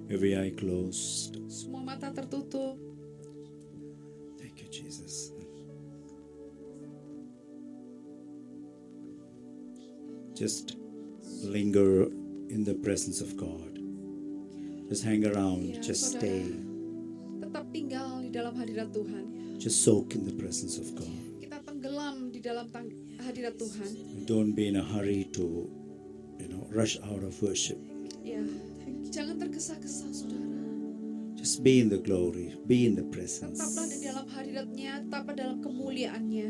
Every eye closed. Semua mata tertutup. Thank you, Jesus. Just linger in the presence of God. Just hang around. Ya, Just saudara, stay. tetap tinggal di dalam hadirat Tuhan. Just soak in the presence of God. Kita tenggelam di dalam hadirat Tuhan. Don't be in a hurry to, rush out of worship. Ya, jangan tergesa-gesa, saudara. Just be in the glory. Be in the Tetaplah presence. di dalam hadiratnya, tetaplah dalam kemuliaannya.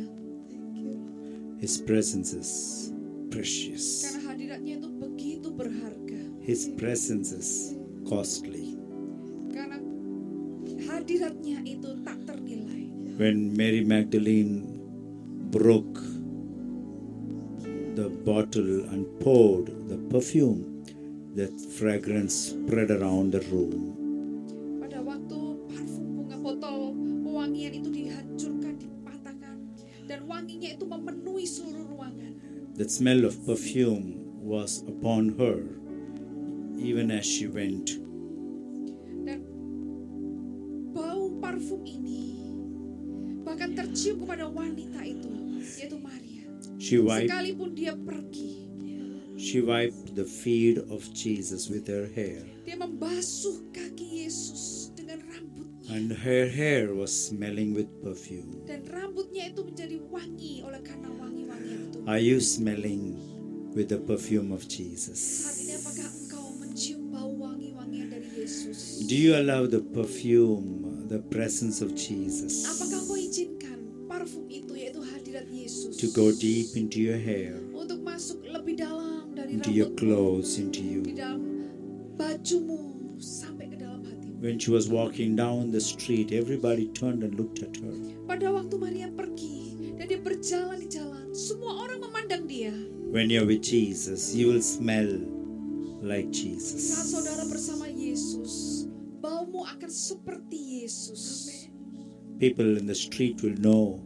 His presence is precious. Karena hadiratnya itu begitu berharga. His presence is costly. Karena hadiratnya itu tak ternilai. When Mary Magdalene broke the bottle and poured the perfume, that fragrance spread around the room. Pada waktu parfum bunga botol pewangian itu dihancurkan, dipatahkan, dan wanginya itu memenuhi seluruh ruangan. The smell of perfume was upon her even as she went. Dan bau parfum ini bahkan tercium kepada wanita itu, yaitu Maria. Sekalipun dia pergi, She wiped the feet of Jesus with her hair, dia membasuh kaki Yesus dengan rambutnya. and her hair was smelling with perfume. Dan rambutnya itu menjadi wangi oleh karena wangi-wangian itu. Are you smelling with the perfume of Saat Jesus? ini apakah engkau mencium bau wangi-wangian dari Yesus? Do you allow the perfume, the presence of Jesus, Apakah engkau izinkan parfum itu, yaitu hadirat Yesus, to go deep into your hair, untuk masuk lebih dalam dari into your rambutmu, clothes, into di you? dalam bajumu, sampai ke dalam hatimu? When she was walking down the street, everybody turned and looked at her. Pada waktu Maria pergi dan dia berjalan di jalan, semua orang memandang dia. When you're with Jesus, you will smell like Saat Jesus. saudara bersama Yesus, baumu akan seperti Yesus. People in the street will know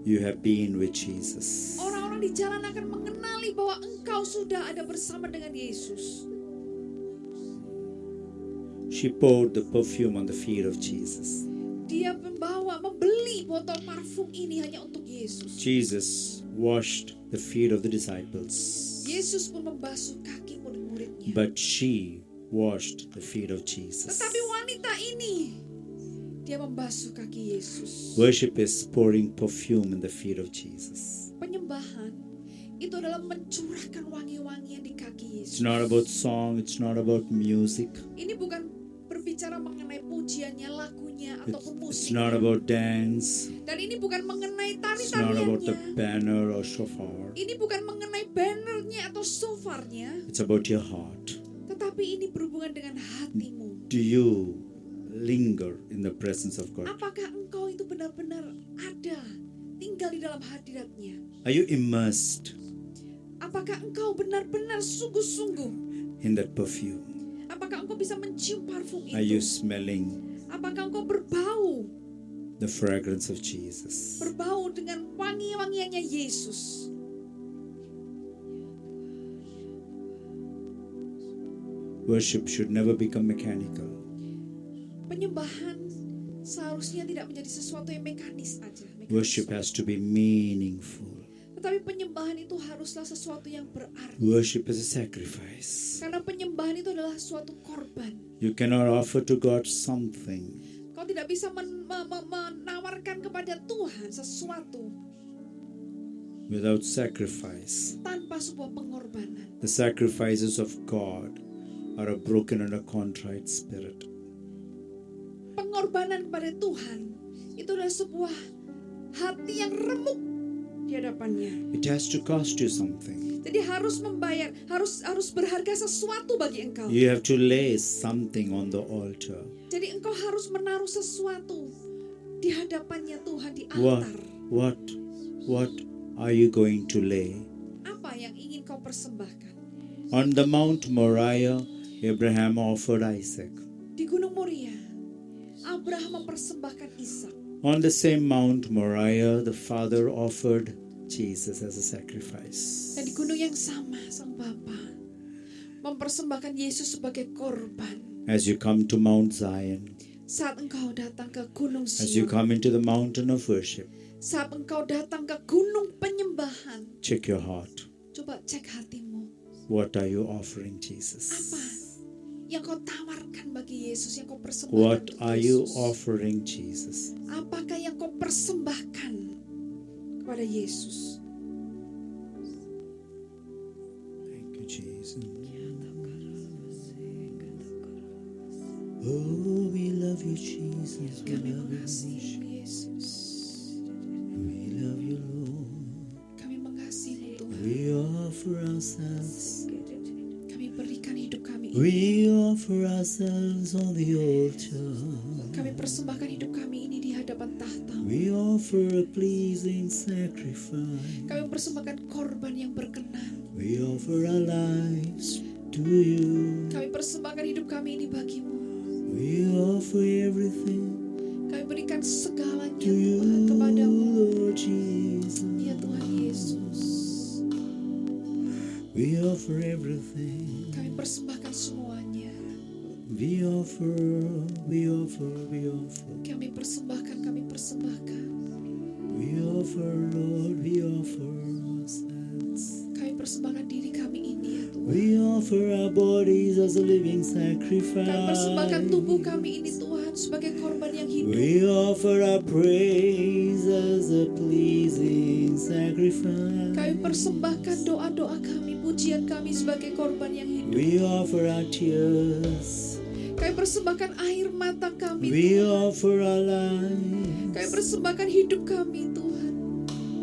you have been with Jesus. Orang-orang di jalan akan mengenali bahwa engkau sudah ada bersama dengan Yesus. She poured the perfume on the feet of Jesus. Dia membeli botol parfum ini hanya untuk Yesus. Jesus washed the feet of the disciples, Yesus pun membasuh kaki murid-muridnya. but she washed the feet of Jesus. Tetapi wanita ini, dia membasuh kaki Yesus. Worship is pouring perfume in the feet of Jesus. Penyembahan itu adalah mencurahkan wangi-wangian di kaki It's Yesus. not about song, it's not about music, Ini bukan berbicara mengenai pujiannya, lagunya, ataupun it's musik. not about dance, Dan ini bukan mengenai it's not about the tari-tariannya. banner or shofar. Ini bukan mengenai bannernya atau sofarnya. It's about your heart. Tetapi ini berhubungan dengan hatimu. Do you linger in the presence of God? Apakah engkau itu benar-benar ada, tinggal di dalam hadiratnya? Are you immersed Apakah engkau benar-benar sungguh-sungguh? in that perfume? Apakah engkau bisa mencium parfum Are you itu? smelling Apakah engkau berbau? the fragrance of Jesus? Berbau dengan wangi-wangiannya Yesus. Worship should never become mechanical. Penyembahan seharusnya tidak menjadi sesuatu yang mekanis aja. Worship has to be meaningful. Tetapi penyembahan itu haruslah sesuatu yang berarti. Worship is a sacrifice. Karena penyembahan itu adalah suatu korban. You cannot offer to God something Kau tidak bisa menawarkan kepada Tuhan sesuatu without sacrifice. tanpa sebuah pengorbanan. The sacrifices of God are a broken and a contrite spirit. Pengorbanan kepada Tuhan itu adalah sebuah hati yang remuk di hadapannya. It has to cost you something. Jadi harus membayar, harus berharga sesuatu bagi engkau. You have to lay something on the altar. Jadi engkau harus menaruh sesuatu di hadapannya Tuhan di What altar. are you going to lay? Apa yang ingin kau persembahkan? On the Mount Moriah, Abraham offered Isaac. Di Gunung Moria, Abraham mempersembahkan Ishak. On the same Mount Moriah, the Father offered Jesus as a sacrifice. Dan di gunung yang sama, sang Bapa mempersembahkan Yesus sebagai korban. As you come to Mount Zion, Saat engkau datang ke Gunung as you Sion, come into the mountain of worship, saat engkau datang ke gunung penyembahan, check your heart. coba cek hatimu. What are you offering Jesus? Apa yang kau tawarkan bagi Yesus, yang kau persembahkan What untuk are you Yesus? offering Jesus? Apakah yang kau persembahkan kepada Yesus? Thank you, Jesus. Oh, we love you, Jesus. We Kami love you, mengasihi Yesus. we love you, Lord. Kami mengasihi Tuhan. We offer ourselves. Kami berikan hidup kami ini. We offer ourselves on the altar. Kami persembahkan hidup kami ini di hadapan tahta-Mu. We offer a pleasing sacrifice. Kami persembahkan korban yang berkenan. We offer our lives to you. Kami persembahkan hidup kami ini bagi-Mu. We offer everything Kami berikan segalanya to you, Tuhan kepada-Mu. Lord Jesus. Ya Tuhan Yesus. We offer everything. Kami persembahkan semuanya. We offer, we offer, we offer. Kami persembahkan, kami persembahkan. We offer, Lord, we offer ourselves. Kami persembahkan diri kami ini ya Tuhan. We offer our bodies as a living Kami persembahkan sacrifice. tubuh kami ini Tuhan sebagai korban yang hidup. We offer our praise as a pleasing sacrifice. Kami persembahkan doa-doa kami, pujian kami sebagai korban yang hidup. We offer our tears. Kami persembahkan air mata kami We Tuhan. offer our lives. Kami persembahkan hidup kami Tuhan.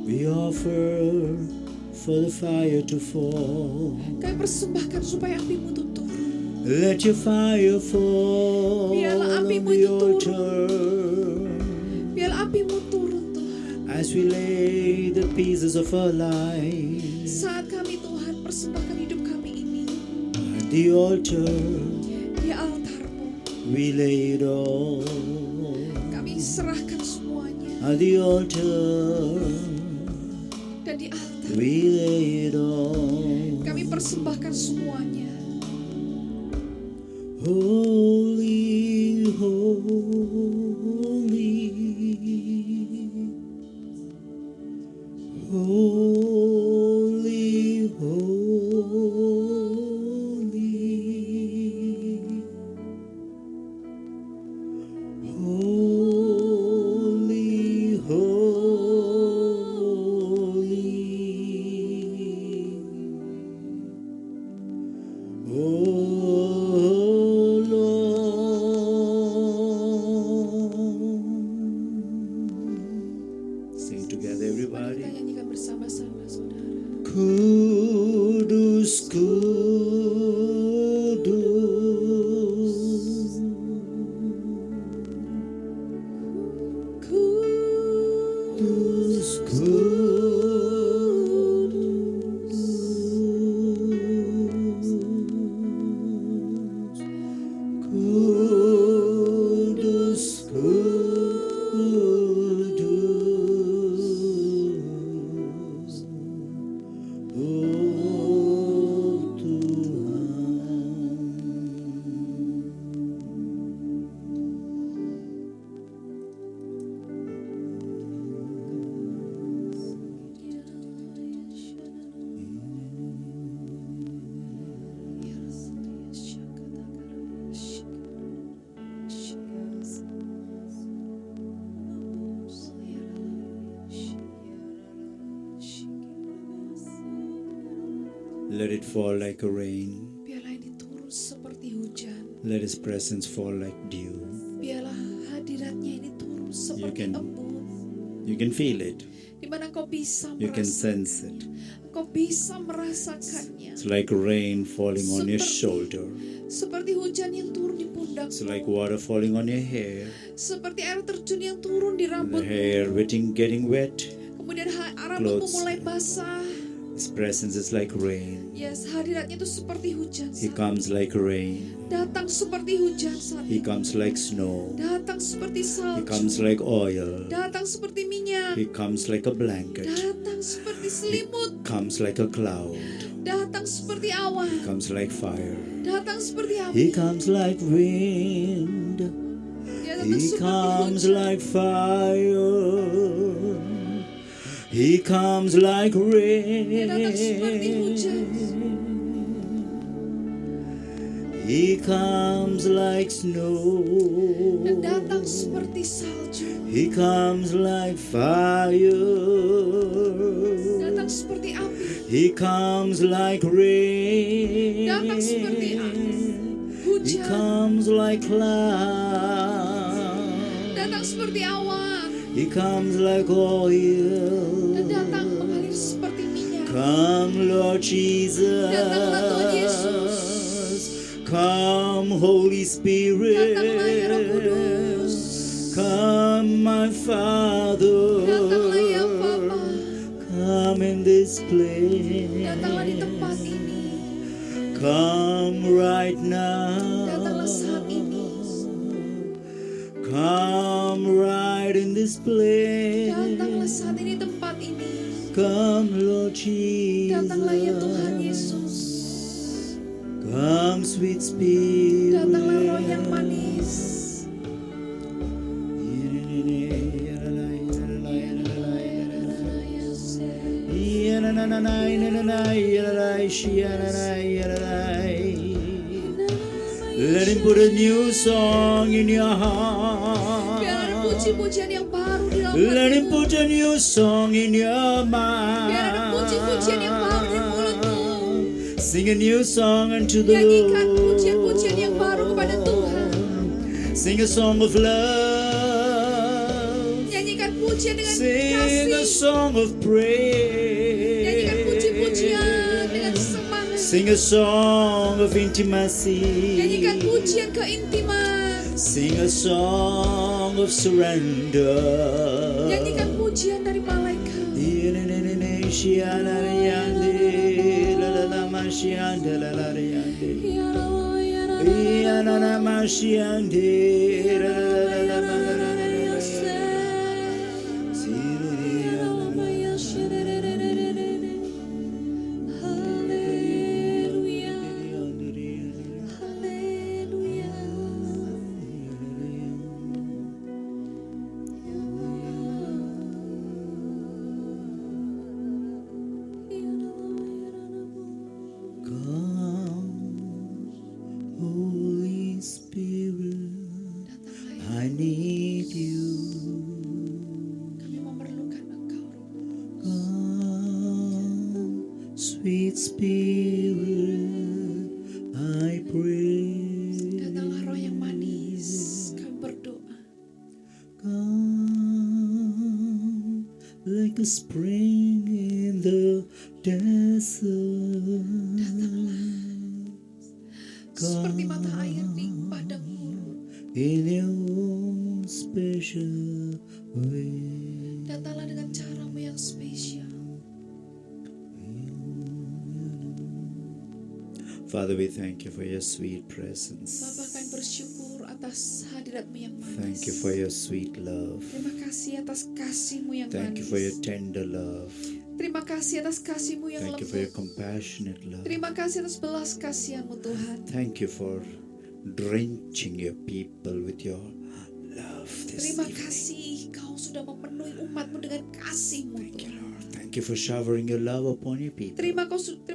We offer for the fire to fall. Kami persembahkan supaya api-Mu itu turun. Let your fire fall Biarlah on api-Mu the itu turun. altar. Biarlah api-Mu turun Tuhan. As we lay the pieces of our lives Saat kami Tuhan persembahkan hidup kami ini at the altar, di altar-Mu. we lay it all. Kami serahkan semuanya. At the altar, Dan di altar we lay it all. kami persembahkan semuanya. Holy, holy, holy, holy, holy. Oh Lord. Sing together, Mari everybody. kita nyanyikan bersama-sama saudara. Kudus, kudus, kudus, kudus, kudus. Oh Let it fall like a rain. Biarlah ini turun seperti hujan. Let His presence fall like dew. Biarlah hadiratnya ini turun seperti can- embun. You can feel it. Di mana kau bisa You can merasakan, sense it. kau bisa merasakannya. It's like rain falling on your shoulder. Seperti hujan yang turun di pundak, It's like water falling on your hair. seperti air terjun yang turun di The rambut. hair getting wet. Kemudian rambutmu Clothes. mulai basah. His presence is like rain. Yes, hadiratnya itu seperti hujan. He saat comes like rain. datang seperti hujan saat He ini. comes like snow. Datang seperti He salju. comes like oil. Datang seperti minyak. He comes like a blanket. Datang seperti selimut. Comes like a cloud. Datang seperti awan. He comes like fire. Datang seperti api. He comes like wind. Dia datang He seperti comes hujan. like fire. He comes like Dia datang seperti hujan. rain. He comes like snow. Dan datang seperti salju. He comes like fire. Datang seperti api. He comes like rain. Datang seperti He hujan. comes like cloud. Datang seperti awan. He comes like oil. Dan datang mengalir seperti minyak. Come, Lord Jesus. Datanglah Tuhan Yesus. Come, Holy Spirit. Datanglah ya Roh Kudus. Come, my Father. Datanglah ya Bapa. Come in this place. Datanglah di tempat ini. Come right now. Datanglah saat ini. Come right in this place. Datanglah saat ini tempat ini. Come, Lord Jesus. Datanglah ya Tuhan Yesus. Come, sweet Spirit. Datanglah Roh yang manis. Let him put a new song in your heart. Biar ada puji-pujian yang baru di dalam Let him hatimu. put a new song in your Biar ada puji-pujian yang baru di mulutmu. mind. Sing a new song unto the Nyanyikan Lord. pujian-pujian yang baru kepada Tuhan. Sing a song of love. Nyanyikan pujian dengan Sing a kasih. song of praise. Nyanyikan puji-pujian dengan semangat. Sing a song of intimacy. Nyanyikan pujian keintiman. Sing a song of surrender. Nyanyikan pujian dari malaikat. Ya Allah, ya Haleluya, haleluya. Holy Spirit, I need you. Kami memerlukan Engkau, Roh. Come, sweet Spirit, I pray. Datanglah Roh yang manis. Kami berdoa. Come, like a spring in the desert. Seperti mata air di padang gurun. In your own special way. Datanglah dengan caramu yang spesial. Father, we thank you for your sweet presence. Bapa, kami bersyukur atas hadiratmu yang manis. Thank you for your sweet love. Terima kasih atas kasihmu yang Thank you manis. for your tender love. Terima kasih atas kasihmu yang Thank you for your lembut. compassionate love. Terima kasih atas belas kasihanmu Tuhan. Thank you for drenching your people with your love this Terima evening. kasih kau sudah memenuhi umatmu dengan kasihmu Thank you, Tuhan. Lord. Thank you for showering your love upon your people. Terima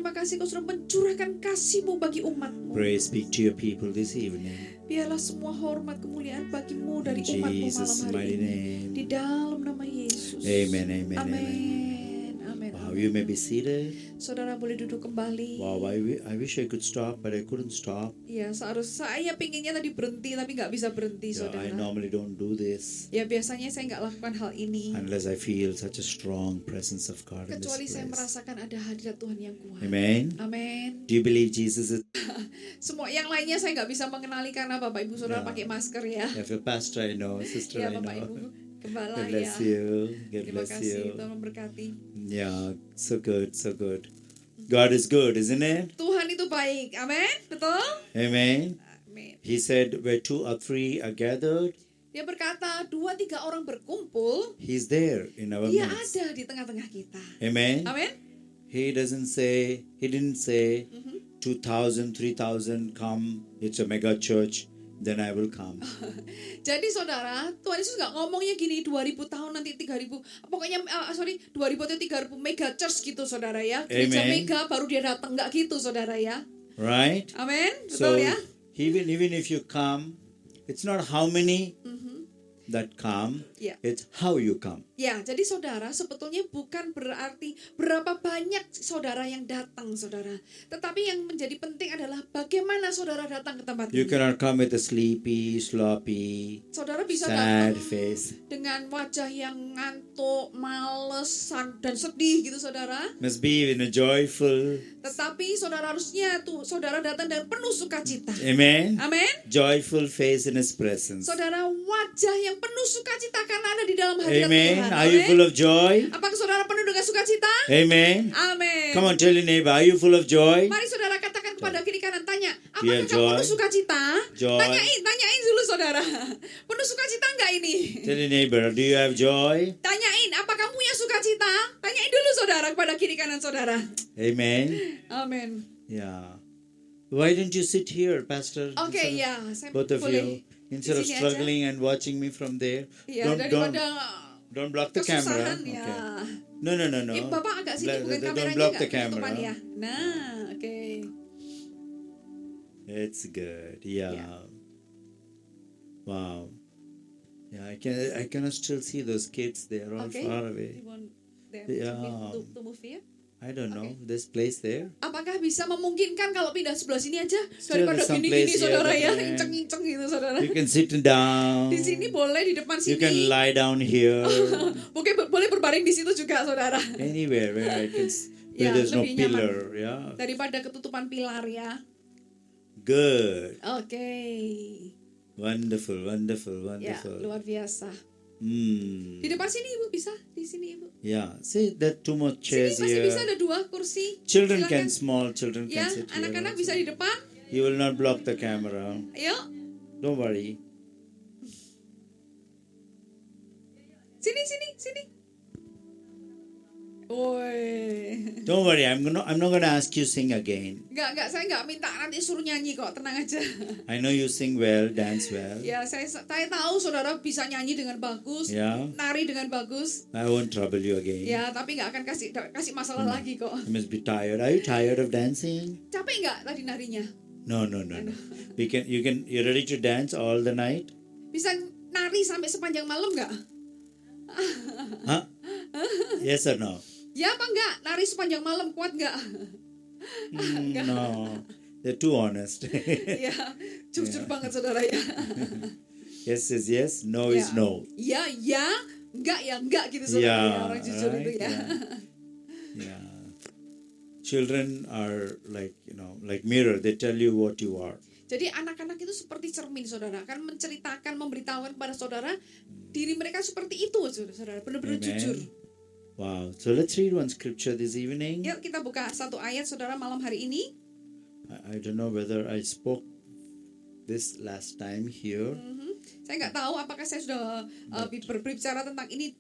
kasih kau sudah mencurahkan kasihmu bagi umatmu. Pray, speak to your people this evening. Biarlah semua hormat kemuliaan bagimu dari In umatmu malam Jesus' hari mighty ini. name. Di dalam nama Yesus. Amen, amen, amen. Amin. Amin. Wow, you may be seated. Saudara boleh duduk kembali. Wow, I wish I could stop, but I couldn't stop. Ya, saya pinginnya tadi berhenti tapi nggak bisa berhenti, Yeah, I saudara. normally don't do this Ya biasanya saya nggak lakukan hal ini unless I feel such a strong presence of God in this kecuali saya place. merasakan ada hadirat Tuhan yang kuat. Amen. Amin. Do you believe Jesus is? Semua yang lainnya saya nggak bisa mengenali karena Bapak Ibu Saudara Ya. pakai masker ya. If a pastor I know, sister Ya I Bapak Ibu know. Gembala God ya. bless you. God Terima bless kasih, you. Tuhan memberkati. Yeah, so good, so good. God is good, isn't it? Tuhan itu baik. Amin. Betul? Amen. Amin. He said, where 2 or 3 are gathered, Dia berkata, 2-3 orang berkumpul, He's there in our Dia midst. ada di tengah-tengah kita. Amen. Amin. He didn't say 2,000, 3,000 come, it's a mega church, then I will come. Jadi saudara, Tuhan Yesus nggak ngomongnya gini 2000 tahun nanti 3000, pokoknya 2000 atau 3000 mega church gitu saudara ya. Gereja Amen. mega baru dia datang, nggak gitu saudara ya. Right? Amin, So betul ya. even if you come, it's not how many that come, Ya. it's how you come. Ya, jadi saudara sebetulnya bukan berarti berapa banyak saudara yang datang saudara, tetapi yang menjadi penting adalah bagaimana saudara datang ke tempat You ini. cannot come with a sleepy, sloppy, Saudara bisa sad datang face. dengan wajah yang ngantuk, males, dan sedih gitu saudara. Must be in a joyful. Tetapi saudara harusnya tuh saudara datang dengan penuh sukacita. Amen. Amin. Joyful face in His presence. Saudara wajah yang penuh sukacita karena ada di dalam hadirat Amen. Tuhan. Are you full of joy? Apakah saudara penuh dengan sukacita? Amen. Amin. Come on, tell your neighbor, are you full of joy? Mari saudara katakan kepada kiri kanan, tanya, Dear apakah kamu joy. penuh sukacita? Joy. Tanyain dulu saudara. Penuh sukacita enggak ini? Tell your neighbor, do you have joy? Tanyain, apakah kamu punya sukacita? Tanyain dulu saudara kepada kiri kanan saudara. Amen. Amin. Yeah. Why don't you sit here, Pastor? Oke, Instead of- ya, saya Both of boleh you. Instead of di sini struggling and watching me from there, ya don't daripada don't block the camera. kesusahan ya. Okay. No. Bapak agak sini bukan Don't kameranya block enggak the camera. ketutupan ya. Nah, oke. It's good. Yeah. Yeah. Wow. Yeah, I cannot still see those kids. They are all Okay. far You away. want them Yeah. to move here? I don't know. Okay. This place there. Apakah bisa memungkinkan kalau pindah sebelah sini aja Still daripada there's some gini-gini place here saudara that ya, we- inceng-inceng gitu saudara. You can sit down. Di sini boleh, di depan You can sini. lie down here. Mungkin boleh berbaring di situ juga saudara. Anywhere where I can Ya, where there's no lebih nyaman. pillar. Yeah. Daripada ketutupan pilar ya. Good. Oke. Wonderful. Ya, luar biasa. Hmm. Di depan sini Ibu bisa, di sini Ibu. Yeah. See that two more Sini chairs masih bisa here. ada 2 kursi. Children Silakan. small children Ya, can sit here. anak-anak also. bisa di depan. You will not block the camera. Ayo, Don't worry. sini. Woi. Don't worry. I'm not gonna ask you sing again. Enggak, saya enggak minta nanti suruh nyanyi kok, tenang aja. I know you sing well, dance well. Ya, saya tahu saudara bisa nyanyi dengan bagus, Yeah. nari dengan bagus. I won't trouble you again. Ya, tapi nggak akan kasih masalah lagi kok. You must be tired. Are you tired of dancing? Capek nggak tadi narinya? No. You're ready to dance all the night? Bisa nari sampai sepanjang malam nggak? Huh? Yes or no? Ya apa enggak? Nari sepanjang malam kuat nggak? No. They're too honest. Ya, jujur banget saudara ya. Yes is yes, no is no. Ya, enggak gitu saudara ya. Yeah, Orang jujur itu ya. Yeah. Children are like mirror. They tell you what you are. Jadi anak-anak itu seperti cermin saudara, akan menceritakan, memberitahukan kepada saudara diri mereka seperti itu saudara, benar-benar Amen. jujur. Wow. So let's read one scripture this evening. Yuk kita buka satu ayat saudara malam hari ini. I don't know whether I spoke this last time here. Saya nggak tahu apakah saya sudah berbicara tentang ini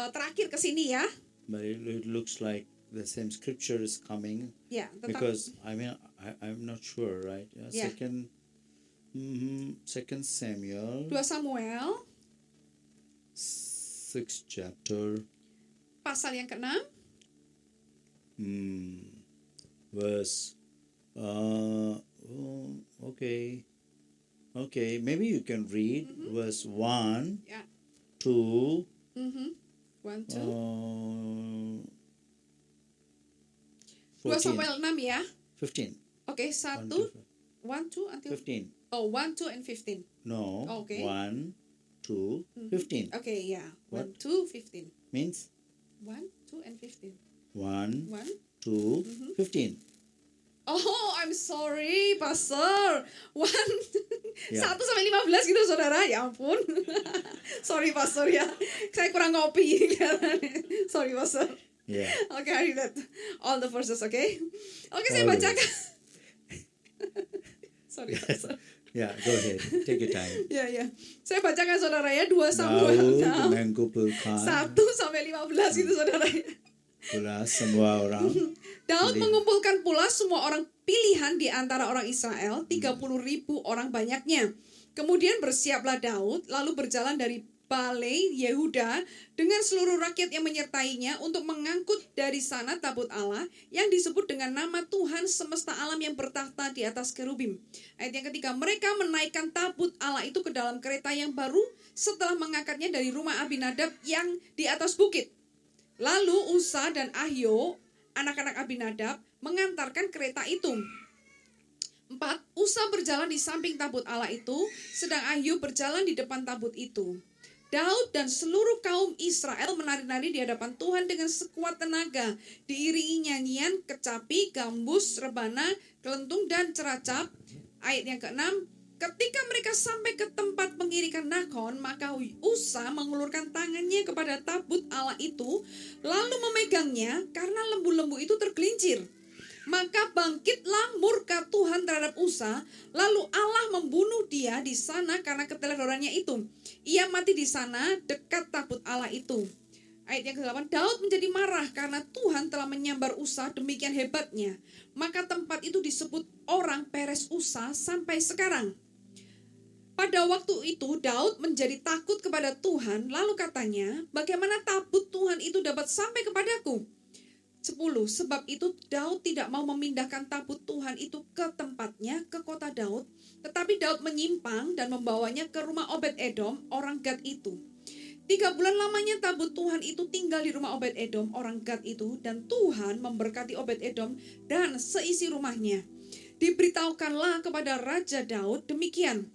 terakhir ke sini ya. But it looks like the same scripture is coming Ya, tentang because I'm not sure, right? Yeah. Second Samuel 2 Samuel 6th chapter pasal yang ke-6 verse. Okay, maybe you can read verse 1, ya. 2, 1, 2. 2 14, Samuel 6 ya. 15. Oke, 1 2 until 15. 1, 2 and 15. No. Okay. 1, 2, 15. Oke, ya. 1, What? 2, 15. Means 1, 2 and 15. 1, 1. 2, 15. Oh, I'm sorry, Pastor. 1 Ya. 1 sampai 15 gitu, Saudara. Ya ampun. Sorry, Pastor ya. Saya kurang ngopi. Sorry, Pastor. Yeah. Oke, I read that. All the verses, oke? Oke, saya All the bacakan. Sorry, Pastor. Yeah, go ahead. Take your time. Ya. Saya bacakan Saudara ya 2 Samuel Daud 6. mengumpulkan 1 sampai 15 gitu Saudara ya. pula semua orang. Daud Pilih. mengumpulkan pula semua orang pilihan di antara orang Israel, 30.000 orang banyaknya. Kemudian bersiaplah Daud, lalu berjalan dari Balai Yehuda dengan seluruh rakyat yang menyertainya untuk mengangkut dari sana tabut Allah yang disebut dengan nama Tuhan semesta alam yang bertakhta di atas kerubim. Ayat yang ketiga, mereka menaikkan tabut Allah itu ke dalam kereta yang baru setelah mengangkatnya dari rumah Abinadab yang di atas bukit. Lalu Usa dan Ahio, anak-anak Abinadab, mengantarkan kereta itu. 4. Usa berjalan di samping tabut Allah itu, sedang Ahio berjalan di depan tabut itu. Daud dan seluruh kaum Israel menari-nari di hadapan Tuhan dengan sekuat tenaga, diiringi nyanyian, kecapi, gambus, rebana, kelentung, dan ceracap. Ayat yang ke-6, ketika mereka sampai ke tempat pengirikan Nakon, maka Usa mengulurkan tangannya kepada tabut Allah itu, lalu memegangnya karena lembu-lembu itu tergelincir. Maka bangkitlah murka Tuhan terhadap Usa, lalu Allah membunuh dia di sana karena keteledorannya itu. Ia mati di sana dekat tabut Allah itu. Ayat yang ke-8, Daud menjadi marah karena Tuhan telah menyambar Usa demikian hebatnya. Maka tempat itu disebut orang Peres Usa sampai sekarang. Pada waktu itu Daud menjadi takut kepada Tuhan, lalu katanya, bagaimana tabut Tuhan itu dapat sampai kepadaku? 10. Sebab itu Daud tidak mau memindahkan tabut Tuhan itu ke tempatnya, ke kota Daud. Tetapi Daud menyimpang dan membawanya ke rumah Obed-Edom, orang Gad itu. 3 bulan lamanya tabut Tuhan itu tinggal di rumah Obed-Edom, orang Gad itu. Dan Tuhan memberkati Obed-Edom dan seisi rumahnya. Diberitahukanlah kepada Raja Daud demikian.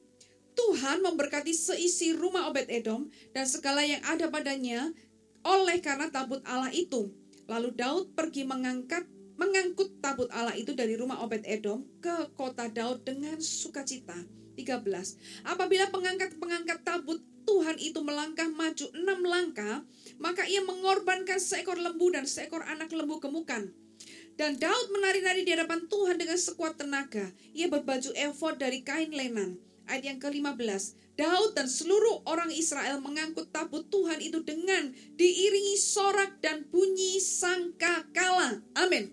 Tuhan memberkati seisi rumah Obed-Edom dan segala yang ada padanya oleh karena tabut Allah itu. Lalu Daud pergi mengangkut tabut Allah itu dari rumah Obed-Edom ke kota Daud dengan sukacita. 13. Apabila pengangkat tabut Tuhan itu melangkah maju 6 langkah, maka ia mengorbankan seekor lembu dan seekor anak lembu gemukan. Dan Daud menari-nari di hadapan Tuhan dengan sekuat tenaga. Ia berbaju efod dari kain lenan. Ayat yang ke-15. Daud dan seluruh orang Israel mengangkut tabut Tuhan itu dengan diiringi sorak dan bunyi sangkakala. Amin.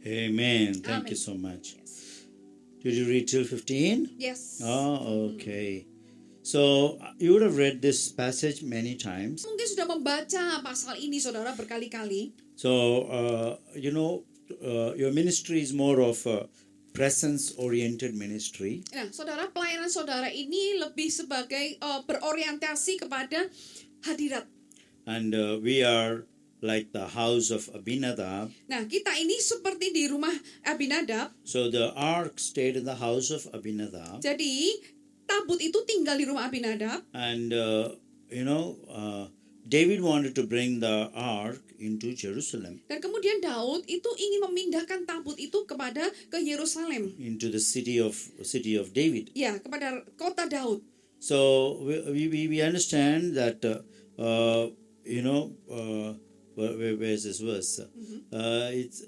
Amen. Thank you so much. Did you read till 15? Yes. Oh, okay. So you would have read this passage many times. Mungkin sudah membaca pasal ini saudara berkali-kali. So your ministry is more of a presence-oriented ministry. Nah, saudara, pelayanan saudara ini lebih sebagai berorientasi kepada hadirat. And we are like the house of Abinadab. Nah, kita ini seperti di rumah Abinadab. So the ark stayed in the house of Abinadab. Jadi, tabut itu tinggal di rumah Abinadab. And David wanted to bring the ark into Jerusalem, Dan kemudian Daud itu ingin memindahkan tabut itu ke Yerusalem. into the city of David. Ya, kepada kota Daud. So we understand that where's this verse?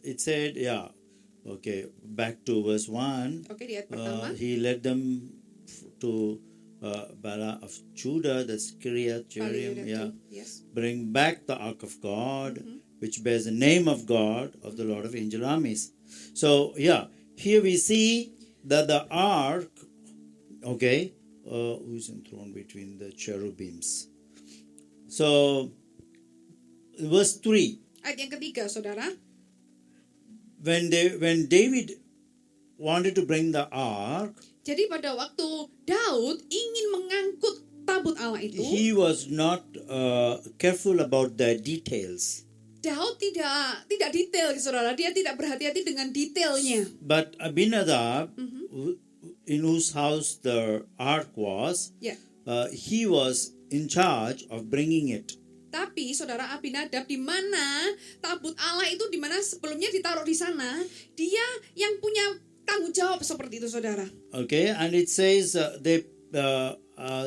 It said, back to verse 1. Oke, di ayat pertama. He led them to Bala of Judah, that's Kiriath Jearim, Yes. bring back the ark of God, which bears the name of God, of the Lord of angel armies. So here we see that the ark, who's enthroned between the cherubims. So verse 3, Ayat yang ketiga, saudara. when David wanted to bring the ark, Jadi pada waktu Daud ingin mengangkut tabut Allah itu, he was not careful about the details. Daud tidak detail, saudara. Dia tidak berhati-hati dengan detailnya. But Abinadab, in whose house the ark was, Ya. He was in charge of bringing it. Tapi saudara, Abinadab, di mana tabut Allah itu, di mana sebelumnya ditaruh di sana, dia yang punya tanggung jawab seperti itu, saudara. Okay, and it says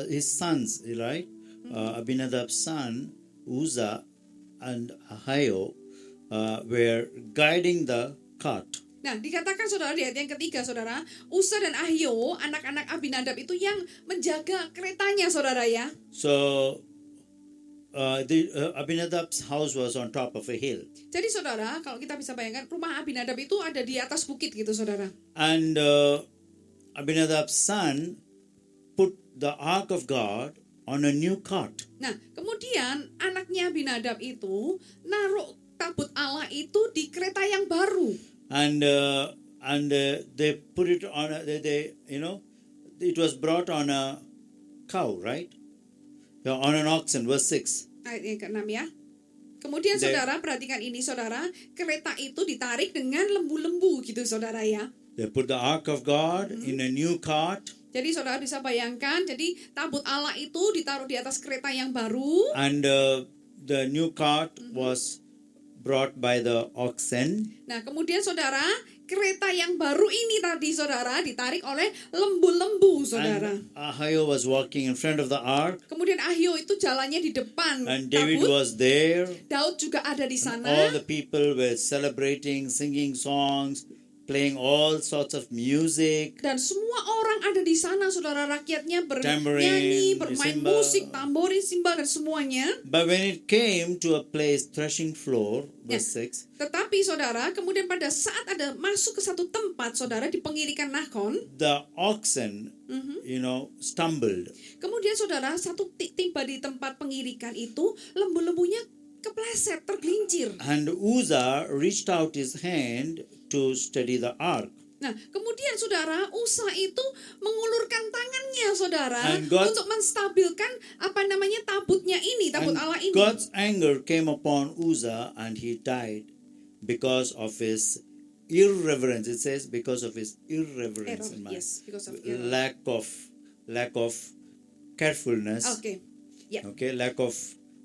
his sons, right? Abinadab's son Uzzah and Ahio were guiding the cart. Nah, dikatakan saudara di ayat yang ketiga, saudara, Uza dan Ahio, anak-anak Abinadab itu yang menjaga keretanya, saudara ya. So Abinadab's house was on top of a hill. Jadi saudara, kalau kita bisa bayangkan rumah Abinadab itu ada di atas bukit gitu saudara. And Abinadab's son put the ark of God on a new cart. Nah, kemudian anaknya Abinadab itu naruh tabut Allah itu di kereta yang baru. And they put it on it was brought on a cow, right? Yeah, on an oxen, verse 6. Ayat yang ke-6 ya. Kemudian saudara perhatikan ini saudara, kereta itu ditarik dengan lembu-lembu gitu saudara ya. They put the ark of God in a new cart. Jadi saudara bisa bayangkan, jadi tabut Allah itu ditaruh di atas kereta yang baru. And the new cart was brought by the oxen. Nah, kemudian saudara, kereta yang baru ini tadi saudara ditarik oleh lembu-lembu saudara. And Ahio was walking in front of the ark. Kemudian Ahio itu jalannya di depan And David tabut. was there. Daud juga ada di sana. All the people were celebrating, singing songs, playing all sorts of music. Dan semua orang ada di sana, saudara, rakyatnya bernyanyi, Tambourine, bermain cymbal. musik, tamborin, simbal, dan semuanya. But when it came to a place, threshing floor, verse 6, Tetapi saudara, kemudian pada saat ada masuk ke satu tempat, saudara, di pengirikan Nakon, the oxen, stumbled. kemudian saudara, satu tiba di tempat pengirikan itu, lembu-lembunya kepleset, tergelincir. And Uzzah reached out his hand to steady the ark. Nah, kemudian saudara, Usa itu mengulurkan tangannya, saudara, And God- untuk menstabilkan tabutnya ini, tabut Allah And ini. God's anger came upon Uzzah and he died because of his irreverence. It says because of his irreverence. Error, yes, because of error. Lack of carefulness. Oke. Ya. Okay, lack of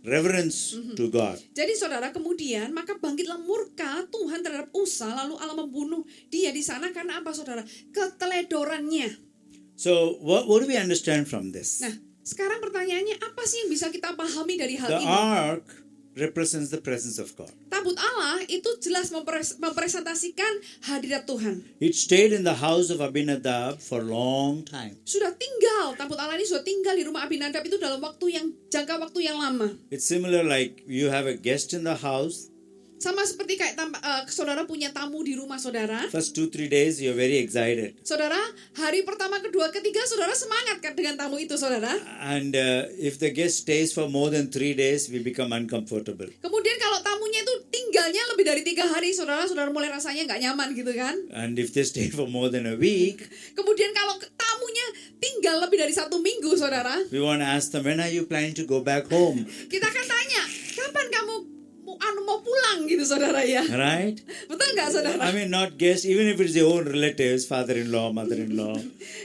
reverence to God. Jadi saudara, kemudian maka bangkitlah murka Tuhan terhadap Usa, lalu Allah membunuh dia di sana karena apa saudara? Keteledorannya. So what do we understand from this? Nah, sekarang pertanyaannya apa sih yang bisa kita pahami dari hal The ini? ark represents the presence of God. Tabut Allah itu jelas mempresentasikan hadirat Tuhan. It stayed in the house of Abinadab for a long time. Tabut Allah ini sudah tinggal di rumah Abinadab itu dalam jangka waktu yang lama. It's similar like you have a guest in the house. Sama seperti kayak saudara punya tamu di rumah saudara. First 2-3 days you're very excited. Saudara, hari pertama, kedua, ketiga, saudara semangat kan dengan tamu itu, saudara. And if the guest stays for more than 3 days, we become uncomfortable. Kemudian kalau tamunya itu tinggalnya lebih dari 3 hari, saudara mulai rasanya nggak nyaman gitu kan. And if they stay for more than a week, Kemudian kalau tamunya tinggal lebih dari 1 minggu, saudara, we want to ask them, when are you planning to go back home? kita akan tanya, kapan kamu mau pulang gitu, saudara ya. Right? Betul nggak, saudara? I mean, not guests, even if it's your own relatives, father-in-law, mother-in-law,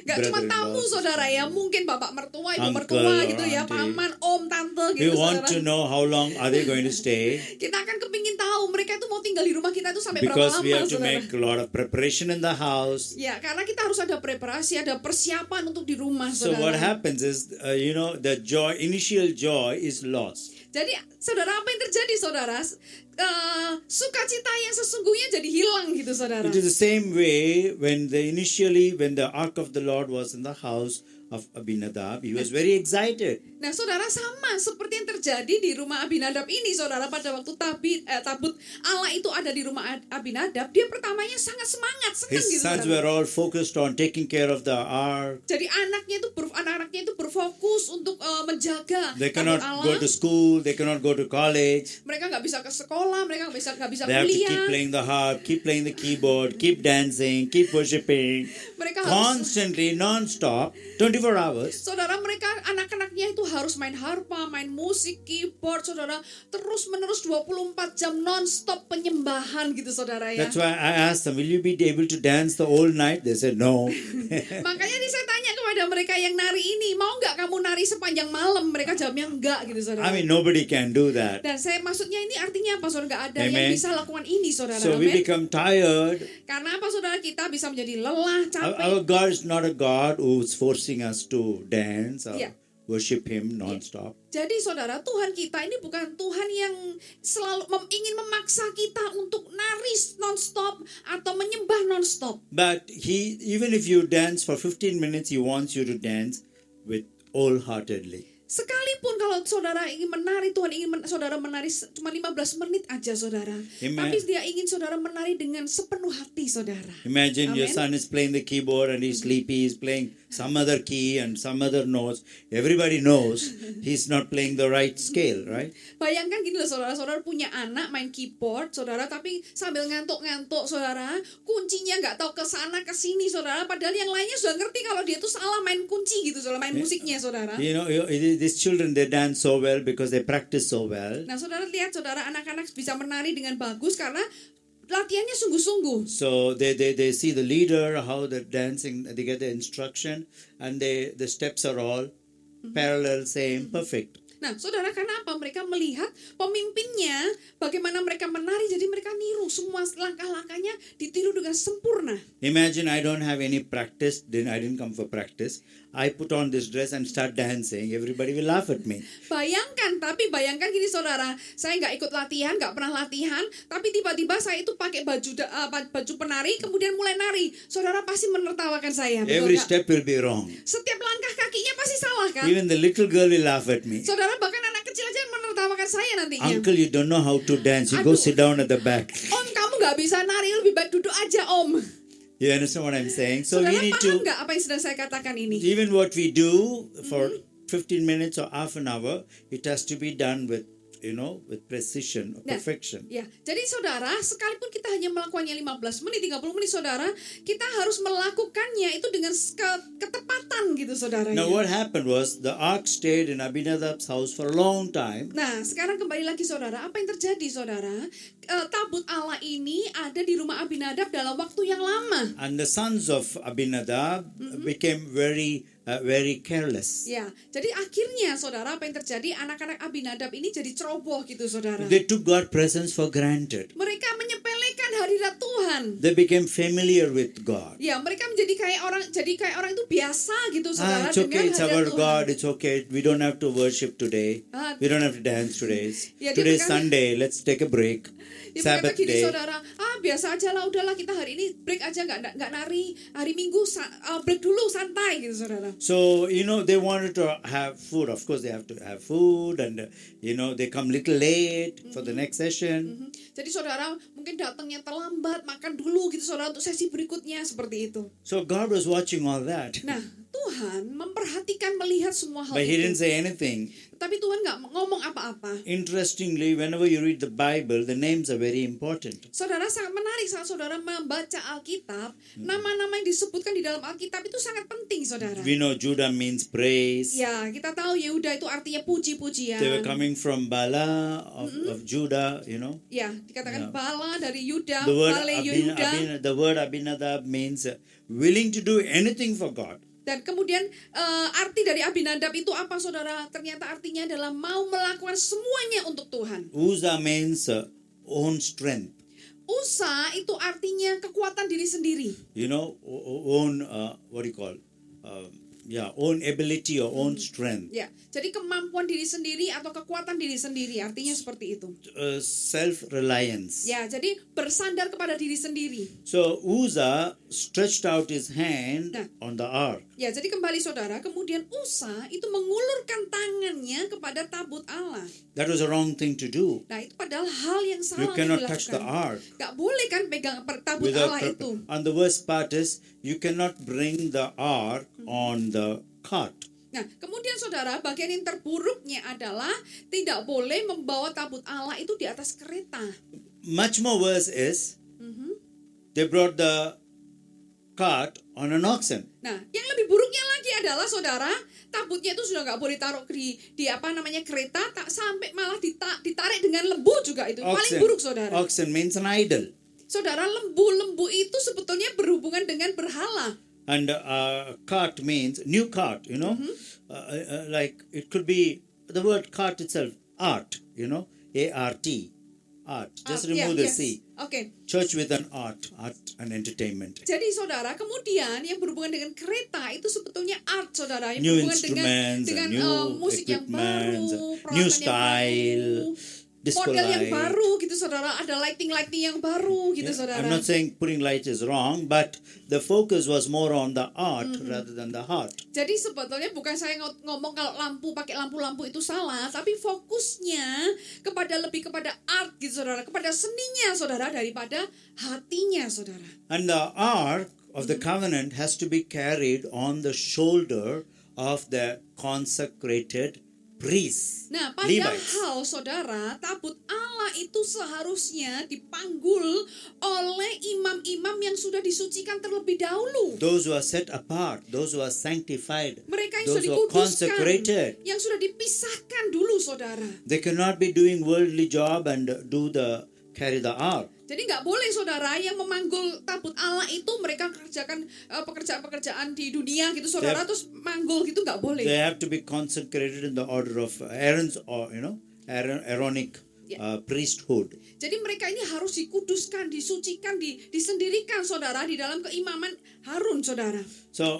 Nggak cuma tamu, brother-in-law. saudara ya, mungkin bapak mertua, ibu Uncle mertua or gitu ya, auntie. paman, om, tante We gitu, want saudara. to know how long are they going to stay, Kita akan kepingin tahu mereka itu mau tinggal di rumah kita itu sampai berapa because lama, we have to saudara. make a lot of preparation in the house. Ya, karena kita harus ada preparasi, ada persiapan untuk di rumah, So saudara. what happens is, the initial joy is lost. Jadi, saudara, apa yang terjadi, saudara? Sukacita yang sesungguhnya jadi hilang gitu, saudara. It is the same way when the ark of the Lord was in the house of Abinadab, he was very excited. Nah, saudara, sama seperti yang terjadi di rumah Abinadab ini, saudara, pada waktu tabut Allah itu ada di rumah Abinadab, dia pertamanya sangat semangat, senang His gitu, sons saudara. were all focused on taking care of the ark. Jadi anak-anaknya itu berfokus untuk menjaga They tabut cannot Allah. go to school, they cannot go to college. Mereka nggak bisa ke sekolah, mereka nggak bisa They have to keep kuliah. playing the harp, keep playing the keyboard, keep dancing, keep worshiping. Mereka harus, Constantly, non-stop, 24 hours. saudara, anak-anaknya itu harus main harpa, main musik, keyboard, saudara, terus-menerus 24 jam non-stop penyembahan gitu, saudara ya. That's why I asked them, will you be able to dance the whole night? They said no. Makanya saya tanya kepada mereka yang nari ini, mau nggak kamu nari sepanjang malam? Mereka jawabnya enggak gitu, saudara. I mean, nobody can do that. Dan maksudnya ini artinya apa, saudara? Nggak ada yang Amen. bisa lakukan ini, saudara. So we Amen. become tired. Karena apa, saudara? Kita bisa menjadi lelah, capek. Our God is not a God who's forcing us to dance or Yeah. worship Him non-stop. Jadi saudara, Tuhan kita ini bukan Tuhan yang selalu ingin memaksa kita untuk nari non-stop atau menyembah non-stop. But even if you dance for 15 minutes, He wants you to dance with wholeheartedly. Sekalipun kalau saudara ingin menari, Tuhan ingin saudara menari cuma 15 menit aja saudara. Tapi dia ingin saudara menari dengan sepenuh hati saudara. Imagine your Amen. son is playing the keyboard and he's sleepy, he's playing some other key and some other notes. Everybody knows he's not playing the right scale, right? Bayangkan gini loh saudara, saudara punya anak main keyboard saudara, tapi sambil ngantuk-ngantuk saudara, kuncinya nggak tahu ke sana ke sini saudara, padahal yang lainnya sudah ngerti kalau dia tuh salah main kunci gitu saudara, main musiknya saudara. You know, these children, they dance so well because they practice so well. Nah saudara lihat saudara, anak-anak bisa menari dengan bagus karena latihannya sungguh-sungguh. So they see the leader, how they're dancing, they get the instruction, and the steps are all parallel, same, perfect. Nah, saudara, karena apa? Mereka melihat pemimpinnya, bagaimana mereka menari, jadi mereka niru semua langkah-langkahnya ditiru dengan sempurna. Imagine I don't have any practice, then I didn't come for practice. I put on this dress and start dancing. Everybody will laugh at me. Bayangkan gini saudara, saya nggak ikut latihan, nggak pernah latihan, tapi tiba-tiba saya itu pakai baju penari, kemudian mulai nari. Saudara pasti menertawakan saya. Betul Every nggak? step will be wrong. Setiap langkah kakinya pasti salah kan? Even the little girl will laugh at me. Saudara, bahkan anak kecil aja menertawakan saya nantinya. Uncle, you don't know how to dance. You go Aduh. sit down at the back. Om, kamu nggak bisa nari, lebih baik duduk aja om. You understand what I'm saying? So Saudara we need paham to, nggak apa yang sedang saya katakan ini? even what we do for 15 minutes or half an hour, it has to be done with, with precision or Nah, perfection. Ya, jadi saudara, sekalipun kita hanya melakukannya 15 menit, 30 menit saudara, kita harus melakukannya itu dengan ketepatan gitu saudara. Now what happened was the ark stayed in Abinadab's house for a long time. Nah, sekarang kembali lagi saudara, apa yang terjadi saudara? Tabut Allah ini ada di rumah Abinadab dalam waktu yang lama. And the sons of Abinadab became very careless. Ya, jadi akhirnya saudara, apa yang terjadi? Anak-anak Abinadab ini jadi ceroboh gitu saudara. They took God's presence for granted. Mereka menyepelekan hadirat Tuhan. They became familiar with God. Ya, mereka menjadi kayak orang itu biasa gitu saudara, It's okay, it's dengan our hadirat God, Tuhan. it's okay. We don't have to worship today. Ah. We don't have to dance today. Ya, dia Today's berkata- Sunday, let's take a break. Dia berkata Sabbath gini day. saudara, biasa aja lah, udahlah kita hari ini break aja, nggak nari, hari Minggu break dulu santai gitu saudara. So, they wanted to have food. Of course, they have to have food, and they come little late for the next session. Jadi saudara mungkin datangnya terlambat, makan dulu gitu saudara untuk sesi berikutnya seperti itu. So God was watching all that. Nah, Tuhan memperhatikan, melihat semua hal But he didn't itu. say anything. Tapi Tuhan nggak ngomong apa-apa. Interestingly, whenever you read the Bible, the names are very important. Saudara, sangat menarik saat saudara membaca Alkitab, nama-nama yang disebutkan di dalam Alkitab itu sangat penting saudara. We know Judah means praise. Ya, kita tahu Yehuda itu artinya puji-pujian. They were coming from Bala of Judah, Ya, dikatakan Ya. Bala dari Yuda, The word, Bale Yehuda. the word Abinadab means willing to do anything for God. Dan kemudian arti dari Abinadab itu apa saudara? Ternyata artinya adalah mau melakukan semuanya untuk Tuhan. Uzzah means own strength. Usa itu artinya kekuatan diri sendiri. Own, what do you call? Own ability or own strength. Ya, jadi kemampuan diri sendiri atau kekuatan diri sendiri artinya seperti itu. Self-reliance. Ya, jadi bersandar kepada diri sendiri. So Uzzah stretched out his hand Nah. on the ark. Ya, jadi kembali saudara, kemudian Usa itu mengulurkan tangannya kepada tabut Allah. That was a wrong thing to do. Nah, itu padahal hal yang You salah cannot yang touch the dilakukan. ark. Gak boleh kan pegang tabut Without Allah itu. and the worst part is you cannot bring the ark on the cart. Nah, kemudian saudara, bagian yang terburuknya adalah tidak boleh membawa tabut Allah itu di atas kereta. Much more worse is they brought the cart on an oxen. Nah, yang lebih buruknya lagi adalah saudara, tabutnya itu sudah nggak boleh taruh di kereta, tak sampai malah ditarik dengan lembu juga itu. Paling buruk saudara. Oxen means an idol. Saudara, lembu itu sebetulnya berhubungan dengan berhala. And cart means new cart, like it could be the word cart itself, art, A-R-T, art. Just remove the C. Oke. Church with an art and entertainment. Jadi saudara, kemudian yang berhubungan dengan kereta itu sebetulnya art saudara, yang New berhubungan instruments dengan and new musik yang baru, equipments, peralatan new yang style. baru. disco model yang light. baru gitu saudara, ada lighting yang baru gitu Yeah, saudara. I'm not saying putting light is wrong, but the focus was more on the art rather than the heart. Jadi sebetulnya bukan saya ngomong kalau pakai lampu-lampu itu salah, tapi fokusnya lebih kepada art gitu saudara, kepada seninya saudara daripada hatinya saudara. And the ark of the covenant has to be carried on the shoulder of the consecrated priests, Nah, Levites. padahal saudara, tabut Allah itu seharusnya dipanggul oleh imam-imam yang sudah disucikan terlebih dahulu. Those who are set apart, those who are sanctified, Mereka yang those sudah who are dikuduskan, consecrated. yang sudah dipisahkan dulu saudara. They cannot be doing worldly job and carry the ark. Jadi nggak boleh saudara yang memanggul tabut Allah itu mereka kerjakan pekerjaan-pekerjaan di dunia gitu saudara, terus manggul gitu nggak boleh. They have to be consecrated in the order of Aaron's, or Aaronic priesthood. Jadi mereka ini harus dikuduskan, disucikan, disendirikan saudara di dalam keimaman Harun saudara. So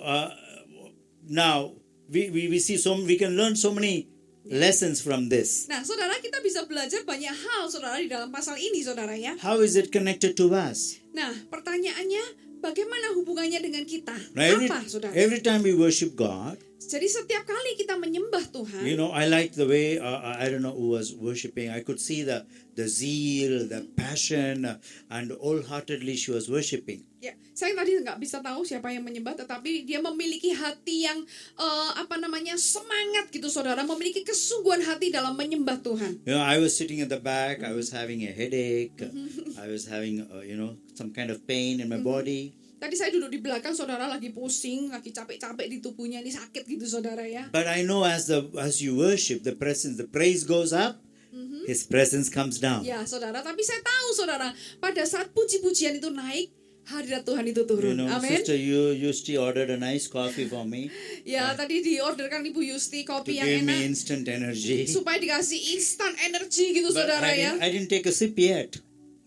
now we see we can learn so many lessons from this. Nah saudara, kita bisa belajar banyak hal saudara di dalam pasal ini saudara ya. How is it connected to us? Nah pertanyaannya, bagaimana hubungannya dengan kita? Now, Apa saudara? every time we worship God, Jadi setiap kali kita menyembah Tuhan, I like the way I don't know who was worshiping. I could see the zeal, the passion, and wholeheartedly she was worshiping. ya, saya tadi nggak bisa tahu siapa yang menyembah, tetapi dia memiliki hati yang semangat gitu saudara, memiliki kesungguhan hati dalam menyembah Tuhan. I was sitting at the back. I was having a headache. I was having some kind of pain in my body. Tadi saya duduk di belakang saudara, lagi pusing, lagi capek-capek di tubuhnya, ini sakit gitu saudara ya. But I know as you worship, the praise goes up, His presence comes down. Ya saudara, tapi saya tahu saudara, pada saat puji-pujian itu naik, hadirat Tuhan itu turun. Amin. Sister Yusti ordered a nice coffee for me. Ya, tadi diorderkan Ibu Yusti To kopi yang give me enak instant energy. supaya dikasih instan energi gitu But saudara ya. I didn't take a sip yet.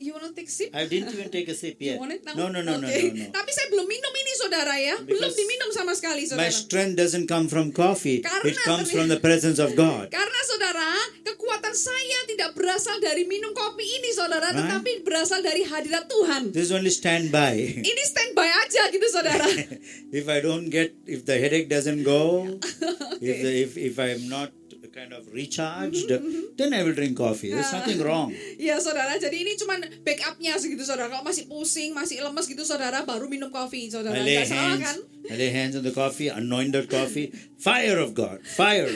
You wanna take sip? I didn't even take a sip You yet. want it now? No. Okay. Tapi saya belum minum ini saudara ya. Belum Because diminum sama sekali My saudara. strength doesn't come from coffee. Karena It comes from the presence of God. Karena saudara, kekuatan saya tidak berasal dari minum kopi ini saudara, Right. tetapi berasal dari hadirat Tuhan. This is only standby. Ini standby aja gitu saudara. If the headache doesn't go, if I'm not kind of recharged, then I will drink coffee. There's nothing wrong. Ya saudara, jadi ini cuman backupnya segitu saudara. Kalau masih pusing, masih lemes gitu saudara, baru minum kopi saudara. I lay Nggak salah kan? hands on the coffee, anointed coffee, fire of God, fire,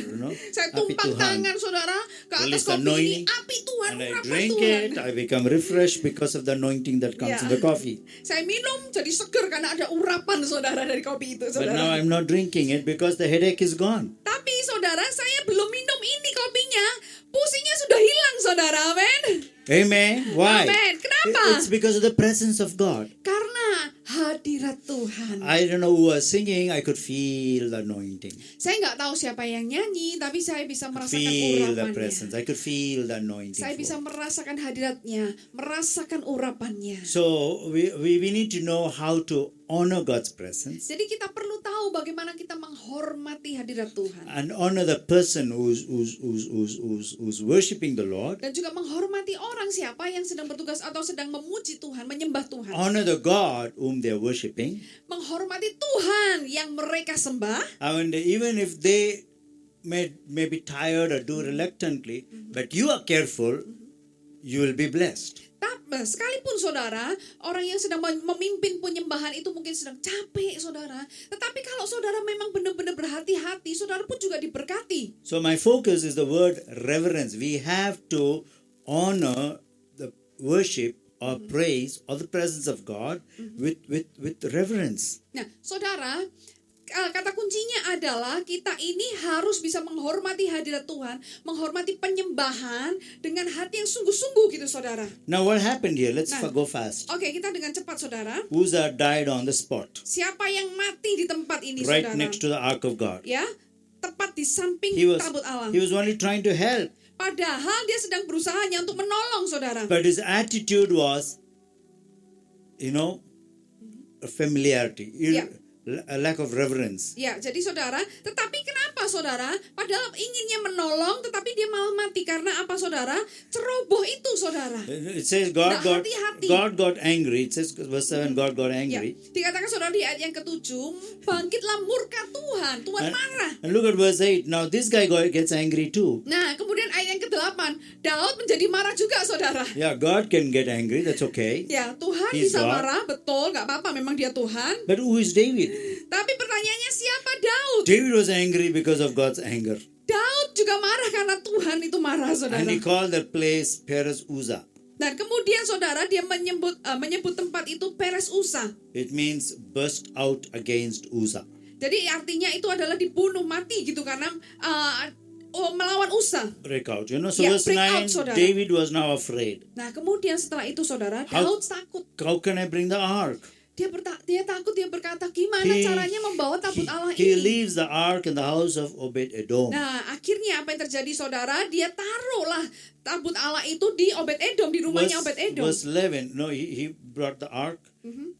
Saya api tumpang Tuhan. tangan saudara ke atas Release kopi ini, anointing, api Tuhan, and I urapan drink Tuhan. it. I become refreshed because of the anointing that comes Yeah. in the coffee. Saya minum jadi seger karena ada urapan saudara dari kopi itu But now saudara. I'm not drinking it because the headache is gone. Tapi saudara, saya belum minum ini kopinya, pusingnya sudah hilang saudara, amin. Amen. Why? Amen. Kenapa? It's because of the presence of God. Karena hadirat Tuhan. I don't know who was singing. I could feel the anointing. Saya nggak tahu siapa yang nyanyi, tapi saya bisa merasakan Feel the urapannya. presence. I could feel the anointing. Saya bisa flow. merasakan hadiratnya, merasakan urapannya. So we need to know how to honor God's presence Jadi kita perlu tahu bagaimana kita menghormati hadirat Tuhan. and honor the person who's worshiping the Lord. Dan juga menghormati orang siapa yang sedang bertugas atau sedang memuji Tuhan, menyembah Tuhan. Honor the God whom they're worshiping. Menghormati Tuhan yang mereka sembah. And even if they may be tired or do reluctantly, but you are careful, you will be blessed. Sekalipun saudara, orang yang sedang memimpin penyembahan itu mungkin sedang capek saudara. Tetapi kalau saudara memang benar-benar berhati-hati, saudara pun juga diberkati. So my focus is the word reverence. We have to honor the worship or praise or the presence of God with reverence. Nah, saudara, kata kuncinya adalah kita ini harus bisa menghormati hadirat Tuhan, menghormati penyembahan dengan hati yang sungguh-sungguh gitu saudara. Now what happened here? Let's Nah. go fast. Oke, kita dengan cepat saudara. Uzzah died on the spot, Siapa yang mati di tempat ini right saudara? next to the ark of God. Ya, tepat di samping He tabut Allah. was only trying to help, Padahal dia sedang berusaha hanya untuk menolong saudara. but his attitude was, a familiarity, Yeah. a lack of reverence. Ya, jadi saudara, tetapi kenapa apa saudara? Padahal inginnya menolong tetapi dia malah mati karena apa saudara? Ceroboh itu saudara. It says Nggak hati-hati. God got angry. It says verse 7, God got Ya, angry. dikatakan saudara di ayat yang ke-7, bangkitlah murka Tuhan. Tuhan marah. And look at verse 8. Now this guy gets angry too. Nah, kemudian ayat yang ke-8, Daud menjadi marah juga saudara. Yeah, God can get angry. That's okay. Ya, Tuhan He's bisa God. marah, betul, nggak apa-apa, memang dia Tuhan. But who is David? Tapi pertanyaannya siapa Daud? David was angry because of God's anger. Daud juga marah karena Tuhan itu marah saudara. And he called that place Perez Uzzah. Dan kemudian saudara dia menyebut tempat itu Peres Usa. It means burst out against Uzzah. Jadi artinya itu adalah dibunuh mati gitu karena melawan Usa. Break out. You know, so Yeah, verse break 9, out, saudara. David was now afraid. Nah kemudian setelah itu saudara How- Daud takut. How can I bring the ark? Dia takut, dia berkata gimana caranya membawa tabut Allah he ini. leaves the ark in the house of Obed-Edom. Nah akhirnya apa yang terjadi saudara? Dia taruhlah tabut Allah itu di Obed-Edom, di rumahnya Obed-Edom. Verse 11, no, he brought the ark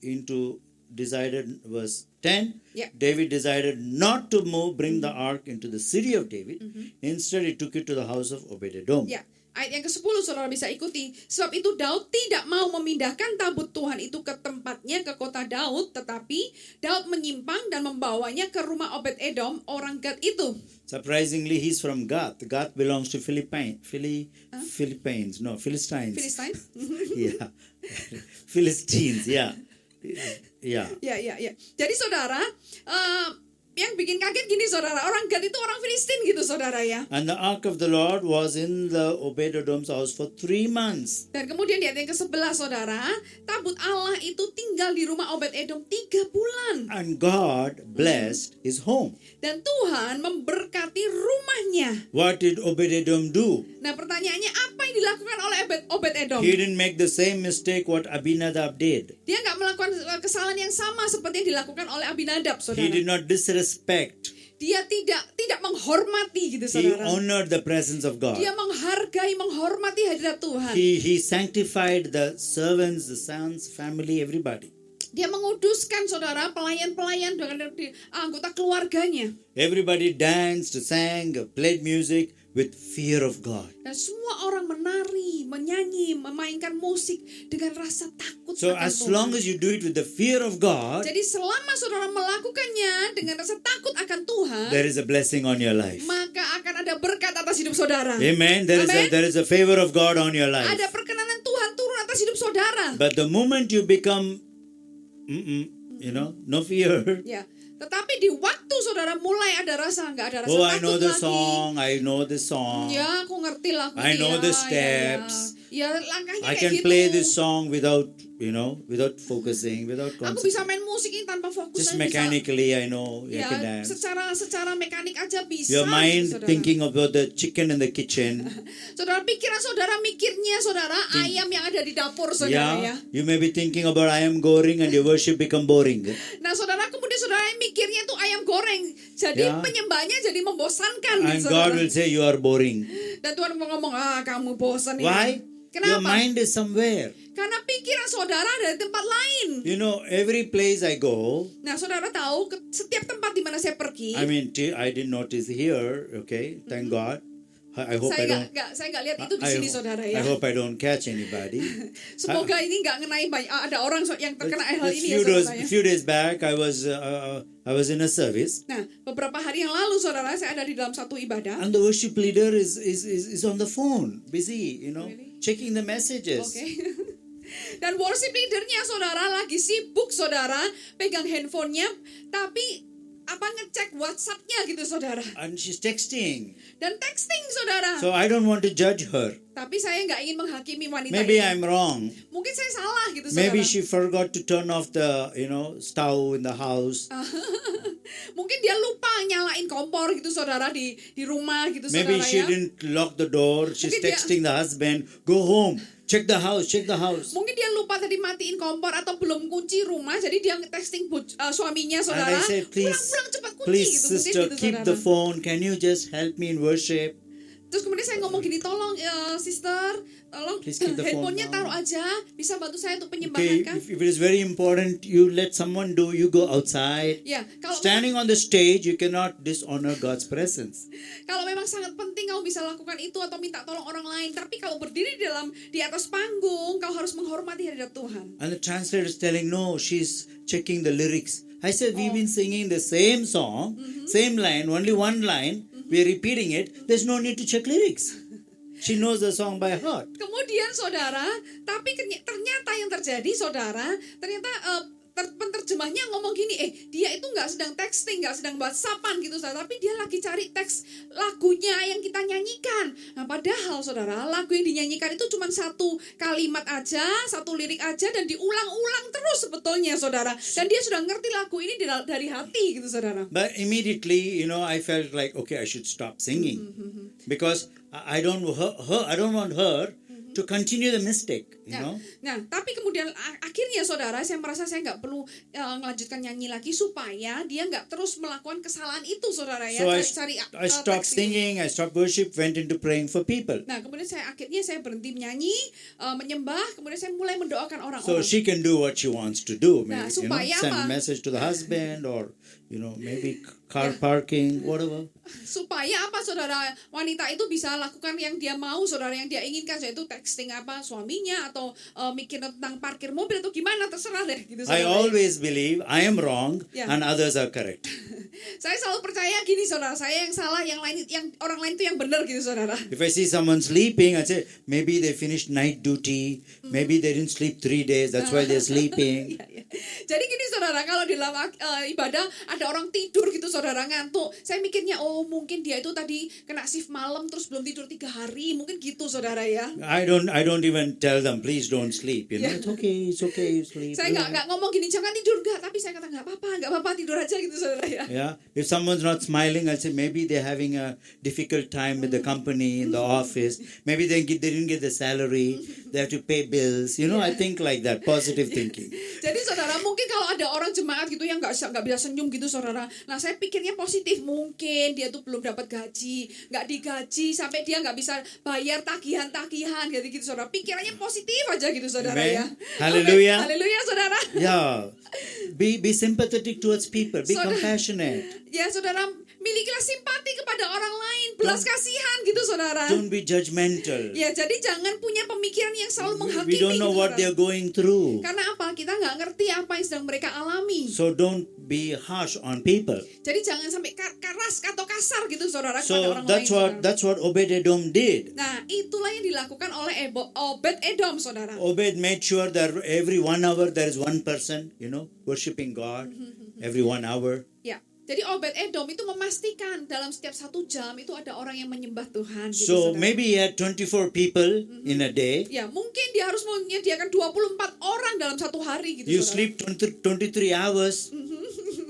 into decided, verse 10, Yeah. David decided not to bring the ark into the city of David. Instead, he took it to the house of Obed-Edom. Ya, ayat yang ke-10 saudara bisa ikuti. Sebab itu Daud tidak mau memindahkan tabut Tuhan itu ke tempatnya, ke kota Daud. Tetapi Daud menyimpang dan membawanya ke rumah Obed-Edom, orang Gad itu. Surprisingly, he's from Gath. Gath belongs to Philippines. Philistines. Filistin. Yeah. Philistines, yeah. Yeah. Ya. Jadi saudara, yang bikin kaget gini saudara, orang Gad itu orang Filistin gitu saudara ya. And the ark of the Lord was in the Obed-Edom's house for 3 months. Dan kemudian di ayat yang ke-11 saudara, tabut Allah itu tinggal di rumah Obed-Edom 3 bulan. And God blessed his home. Dan Tuhan memberkati rumahnya. What did Obed-Edom do? Nah pertanyaannya apa yang dilakukan oleh Obed-Edom? He didn't make the same mistake what Abinadab did. Dia nggak melakukan kesalahan yang sama seperti yang dilakukan oleh Abinadab, He saudara. did not disrespect. Dia tidak menghormati gitu, He saudara. honored the presence of God. Dia menghargai, menghormati hadirat Tuhan. He sanctified the servants, the sons, family, everybody. Dia menguduskan saudara pelayan-pelayan dengan anggota keluarganya. Everybody danced, sang, played music with fear of God. Dan semua orang menari, menyanyi, memainkan musik dengan rasa takut So akan as Tuhan. long as you do it with the fear of God, Jadi selama saudara melakukannya dengan rasa takut akan Tuhan, there is a blessing on your life. maka akan ada berkat atas hidup saudara. Amen. There is a favor of God on your life. Ada perkenanan Tuhan turun atas hidup saudara. But the moment you become, no fear. Ya, tetapi di waktu saudara mulai ada rasa nggak ada rasa Oh, takut I know the lagi. song. I know the song. Ya, aku ngerti lah. I know the steps. Ya, langkahnya I kayak can gitu. play this song without focusing, without Aku bisa concentrating. main musik ini tanpa fokus. Just saya bisa- mechanically, I know. I Ya, can dance. secara mekanik aja bisa. Your mind saudara. thinking about the chicken in the kitchen. Saudara pikiran saudara mikirnya saudara ayam yang ada di dapur saudara ya. Yeah, you may be thinking about ayam goreng and your worship become boring. Nah saudara kemudian saudara mikirnya tuh ayam goreng. Jadi Ya. penyembahnya jadi membosankan And gitu, God saudara. will say you are boring. Dan Tuhan mau ngomong, kamu bosan ini. Why? Your Kenapa? mind is somewhere. Karena pikiran saudara ada di tempat lain. You know, every place I go, Nah, saudara tahu setiap tempat di mana saya pergi, I mean, I didn't notice here, okay? Thank God. I hope I don't. saya nggak lihat itu di sini saudara ya. I hope I don't catch anybody. Semoga ini nggak ngenai banyak ada orang yang terkena hal ini ya saudara ya. Few days back, I was in a service, Nah, beberapa hari yang lalu saudara saya ada di dalam satu ibadah. and the worship leader is on the phone, busy, Really? checking the messages. Oke. Dan worship leadernya saudara lagi sibuk saudara pegang handphonenya, tapi ngecek WhatsApp-nya gitu saudara. And she's texting. Dan texting saudara. So I don't want to judge her. Tapi saya nggak ingin menghakimi wanita Maybe ini. I'm wrong. Mungkin saya salah gitu saudara. Maybe she forgot to turn off the stove in the house. Mungkin dia lupa nyalain kompor gitu saudara di rumah gitu Maybe saudara she ya. didn't lock the door. She's Mungkin dia- texting the husband, go home, check the house, check the house. Mungkin dia lupa tadi matiin kompor atau belum kunci rumah, jadi dia texting suaminya And saudara. I said, Pulang cepat kunci please gitu. Mungkin sister, gitu, keep saudara. the phone. Can you just help me in worship? Terus kemudian saya ngomong gini, tolong sister, tolong Please keep the phone handphonenya down. taruh aja, bisa bantu saya untuk Okay, penyembahan kan? if it is very important, you let someone do. You go outside. Ya, kalau Standing on the stage, you cannot dishonor God's presence. kalau memang sangat penting kau bisa lakukan itu atau minta tolong orang lain, tapi kalau berdiri di atas panggung, kau harus menghormati hadirat Tuhan. And the translator is telling, no, she's checking the lyrics. I said, we've been singing the same song, same line, only one line. We're repeating it. There's no need to check lyrics. She knows the song by heart. Kemudian saudara, tapi ternyata yang terjadi saudara, ternyata penterjemahnya ngomong gini, dia itu nggak sedang texting, nggak sedang whatsappan gitu saudara, tapi dia lagi cari teks lagunya yang kita nyanyikan. Nah padahal saudara, lagu yang dinyanyikan itu cuma satu kalimat aja, satu lirik aja, dan diulang-ulang terus sebetulnya saudara. Dan dia sudah ngerti lagu ini dari hati gitu saudara. But immediately, I felt like, okay, I should stop singing. Because I don't want her to continue the mistake, Nah, tapi kemudian akhirnya saudara, saya merasa saya nggak perlu melanjutkan nyanyi lagi supaya dia nggak terus melakukan kesalahan itu, saudara ya. So I stopped teks ini. singing, I stopped worship, went into praying for people. Nah, kemudian akhirnya saya berhenti menyanyi, menyembah, kemudian saya mulai mendoakan So orang-orang. she can do what she wants to do. Maybe, Nah, supaya send apa? a message to the husband or, maybe car parking, whatever. Supaya apa saudara, wanita itu bisa lakukan yang dia mau, saudara, yang dia inginkan, yaitu texting apa suaminya atau mikir tentang parkir mobil atau gimana, terserah deh gitu I saudara. always believe I am wrong Yeah. and others are correct. Saya selalu percaya gini saudara, saya yang salah, yang orang lain itu yang benar gitu saudara. If I see someone sleeping, I say, maybe they finished night duty, maybe they didn't sleep 3 days, that's why they're sleeping. Ya, ya. Jadi gini saudara, kalau di dalam ibadah ada orang tidur gitu saudara, ngantuk, saya mikirnya mungkin dia itu tadi kena shift malam terus belum tidur 3 hari, mungkin gitu saudara ya. I don't even tell them, please don't sleep. Yeah. It's okay, you sleep. Saya nggak ngomong gini jangan tidur nggak, tapi saya kata nggak apa-apa tidur aja gitu saudara ya. Yeah, if someone's not smiling, I'll say maybe they're having a difficult time with the company, in the office. Maybe they didn't get the salary, they have to pay bills. I think like that, positive thinking. Jadi saudara, mungkin kalau ada orang jemaat gitu yang nggak bisa senyum gitu saudara, nah saya pikirnya positif, mungkin dia tuh belum dapat gaji, nggak digaji sampai dia nggak bisa bayar tagihan gitu saudara. Pikirannya positif aja gitu saudara. Amen. Ya. Hallelujah. Haleluya saudara. Yeah, be sympathetic towards people, be Saudara- compassionate. Ya saudara, milikilah simpati kepada orang lain, belas kasihan gitu saudara. Don't be judgmental. Ya jadi jangan punya pemikiran yang selalu menghakimi. We don't know gitu, what saudara. they're going through. Karena apa? Kita nggak ngerti apa yang sedang mereka alami. So don't be harsh on people. Jadi jangan sampai keras atau kasar gitu saudara kepada So orang lain. that's what Obed-Edom did. Nah, itulah yang dilakukan oleh Obed-Edom saudara. Obed made sure that every 1 hour there is one person, worshiping God. Every 1 hour. Ya. Jadi Obed-Edom itu memastikan dalam setiap 1 jam itu ada orang yang menyembah Tuhan gitu So saudara. maybe he had 24 people in a day. Ya, mungkin dia harus menyediakan 24 orang dalam 1 hari gitu You saudara. sleep 23 hours.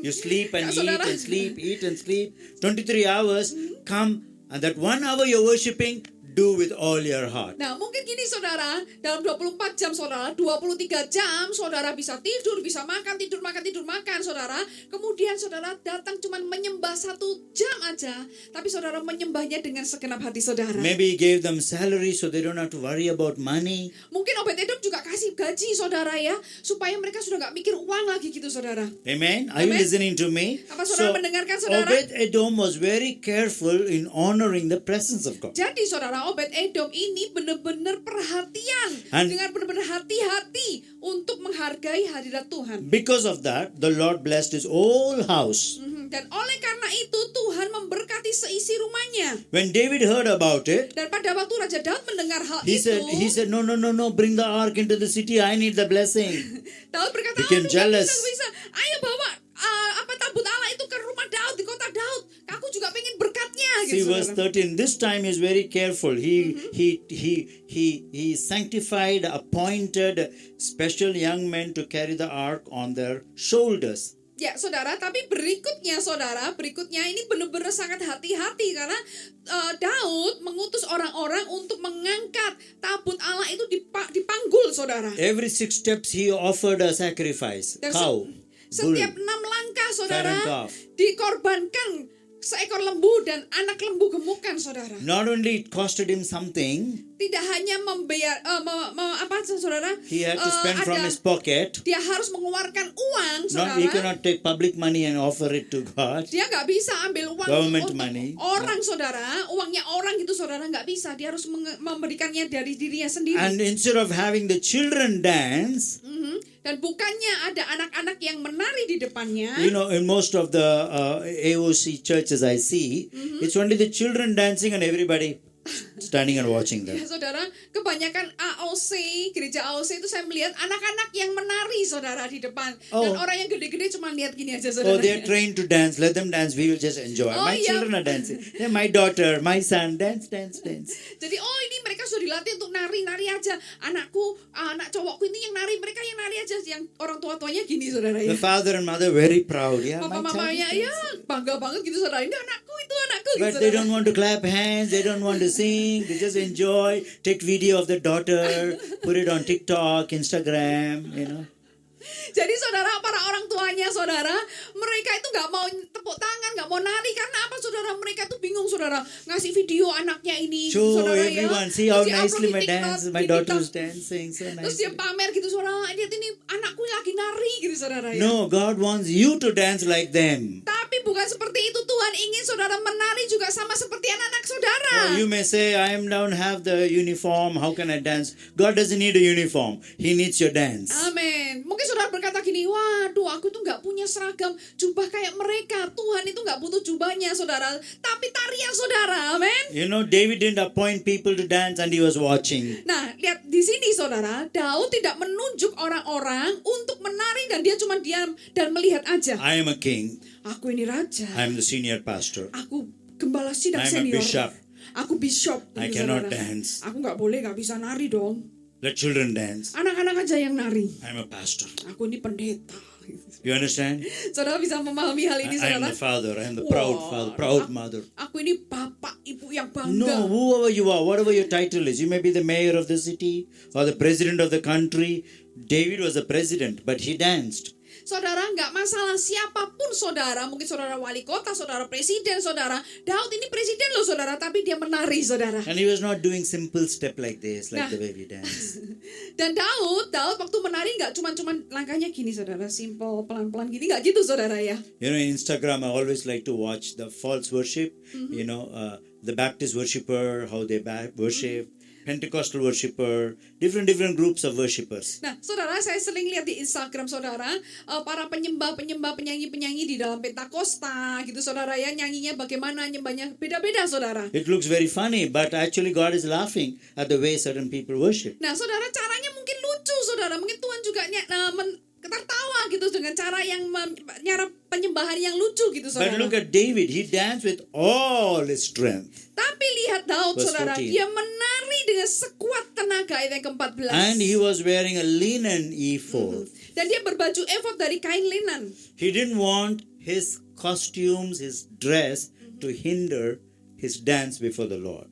You sleep and Ya, eat saudara. and sleep, eat and sleep. 23 hours. Come, and that 1 hour you're worshiping, do with all your heart. Nah, mungkin gini saudara, dalam 24 jam saudara, 23 jam saudara bisa tidur, bisa makan, tidur, makan saudara. Kemudian saudara datang cuman menyembah 1 jam aja, tapi saudara menyembahnya dengan segenap hati saudara. Maybe he gave them salary so they don't have to worry about money. Mungkin Obed-Edom juga kasih gaji saudara ya, supaya mereka sudah nggak mikir uang lagi gitu saudara. Amen? Are you Amen. listening to me? Apa saudara mendengarkan, saudara? Obed-Edom was very careful in honoring the presence of God. Jadi saudara, Obed-Edom ini benar-benar perhatian, And- dengan benar-benar hati-hati untuk menghargai hadirat Tuhan. Because of that, the Lord blessed his whole house. Dan oleh karena itu Tuhan memberkati seisi rumahnya. When David heard about it, Dan pada waktu Raja Daud mendengar hal he itu, said, no, bring the ark into the city. I need the blessing. Daud berkata, Became "Aduh, jealous. nggak bisa. Ayo bawa tabut Allah itu ke rumah Daud, di kota Daud. Aku juga pengen berkatnya." See Gitu, verse saudara. 13. This time he's very careful. He sanctified, appointed special young men to carry the ark on their shoulders. Ya saudara, tapi berikutnya ini benar-benar sangat hati-hati karena Daud mengutus orang-orang untuk mengangkat tabut Allah itu dipanggul saudara. Every 6 steps he offered a sacrifice. Dan Cow, bull. setiap 6 langkah saudara Fattened calf. dikorbankan seekor lembu dan anak lembu gemukan, saudara. Not only it costed him something, Tidak hanya membayar, apa saudara? he had to spend from his pocket. Dia harus mengeluarkan uang, Not, he saudara. cannot take public money and offer it to God. Dia nggak bisa ambil uang Government untuk money. orang, saudara. Uangnya orang gitu, saudara, nggak bisa. Dia harus memberikannya dari dirinya sendiri. And instead of having the children dance, Dan bukannya ada anak-anak yang menari di depannya. you know, in most of the AOC churches I see, it's only the children dancing and everybody standing and watching Ya, them. saudara, kebanyakan AOC, gereja AOC itu saya melihat anak-anak yang menari, saudara, di depan. Dan Oh. orang yang gede-gede cuma lihat gini aja, saudara. Oh, they're trained to dance. Let them dance. We will just enjoy. Oh, My yeah. children are dancing. Yeah, my daughter, my son, dance, dance, dance. Jadi ini mereka sudah dilatih untuk nari-nari aja. Anakku, anak cowokku ini yang nari, mereka yang nari aja. Yang orang tua-tuanya gini, saudara, ya. The father and mother very proud. Yeah, my child Mama-mamanya is ya dancing. bangga banget gitu, saudara. Ini anakku, itu anakku gitu, But they saudara. don't want to clap hands. They don't want to sing. They just enjoy. Take video of the daughter. Put it on TikTok, Instagram. You know. Jadi saudara, para orang tuanya, saudara, mereka itu nggak mau tepuk tangan, nggak mau nari karena apa, saudara? Mereka tuh bingung, saudara, ngasih video anaknya ini, Show saudara, everyone. ya. See how Terus dia upload nicely di my TikTok, dance. My di daughter TikTok. is dancing so Terus dia nicely. pamer gitu, saudara, lihat ini anakku lagi nari gitu, saudara, ya. No, God wants you to dance like them. Tapi bukan seperti itu. Tuhan ingin saudara menari juga sama seperti anak-anak saudara. You may say, I am don't have the uniform. How can I dance? God doesn't need a uniform. He needs your dance. Amin. Mungkin saudara berkata gini, waduh, aku tuh nggak punya seragam jubah kayak mereka. Tuhan itu nggak butuh jubahnya, saudara, tapi tarian saudara. Amin. You know, David didn't appoint people to dance and he was watching. Nah, lihat di sini, saudara, Daud tidak menunjuk orang-orang untuk menari dan dia cuma diam dan melihat aja. I am a king. Aku ini raja. I am the senior pastor. Aku gembala sidang I'm a senior. bishop. Aku bishop. I gitu, cannot saudara. dance. Aku nggak boleh, nggak bisa nari dong. Let children dance. Anak-anak aja yang nari. I'm a pastor. Aku ini pendeta. You understand? Saudara bisa memahami hal ini, I am saudara? the father. I am the proud Wah, father, proud aku- mother. Aku ini bapak, ibu yang bangga. No, whoever you are, whatever your title is, you may be the mayor of the city or the president of the country. David was a president, but he danced. Saudara, nggak masalah siapapun saudara, mungkin saudara wali kota, saudara presiden, saudara. Daud ini presiden loh, saudara, tapi dia menari, saudara. And he was not doing simple step like this, like Nah. the way we dance. Dan Daud waktu menari nggak cuma langkahnya gini, saudara, simple, pelan-pelan gini, nggak gitu, saudara, ya. You know, Instagram, I always like to watch the false worship. You know, the Baptist worshiper, how they worship. Pentecostal worshiper, different groups of worshippers. Nah, saudara, saya sering lihat di Instagram, saudara, para penyembah-penyembah, penyanyi-penyanyi di dalam Pentakosta, gitu, saudara, ya, nyanyinya bagaimana, nyembahnya beda-beda, saudara. It looks very funny, but actually God is laughing at the way certain people worship. Nah, saudara, caranya mungkin lucu, saudara. Mungkin Tuhan juga tertawa gitu dengan cara yang cara penyembahan yang lucu gitu, But saudara. look at David, he danced with all his strength. Tapi lihat Daud, Verse saudara, 14. dia menari dengan sekuat tenaga, ayat yang ke-14. And he was wearing a linen ephod. Dan dia berbaju efod dari kain linen. He didn't want his costumes, his dress to hinder his dance before the Lord.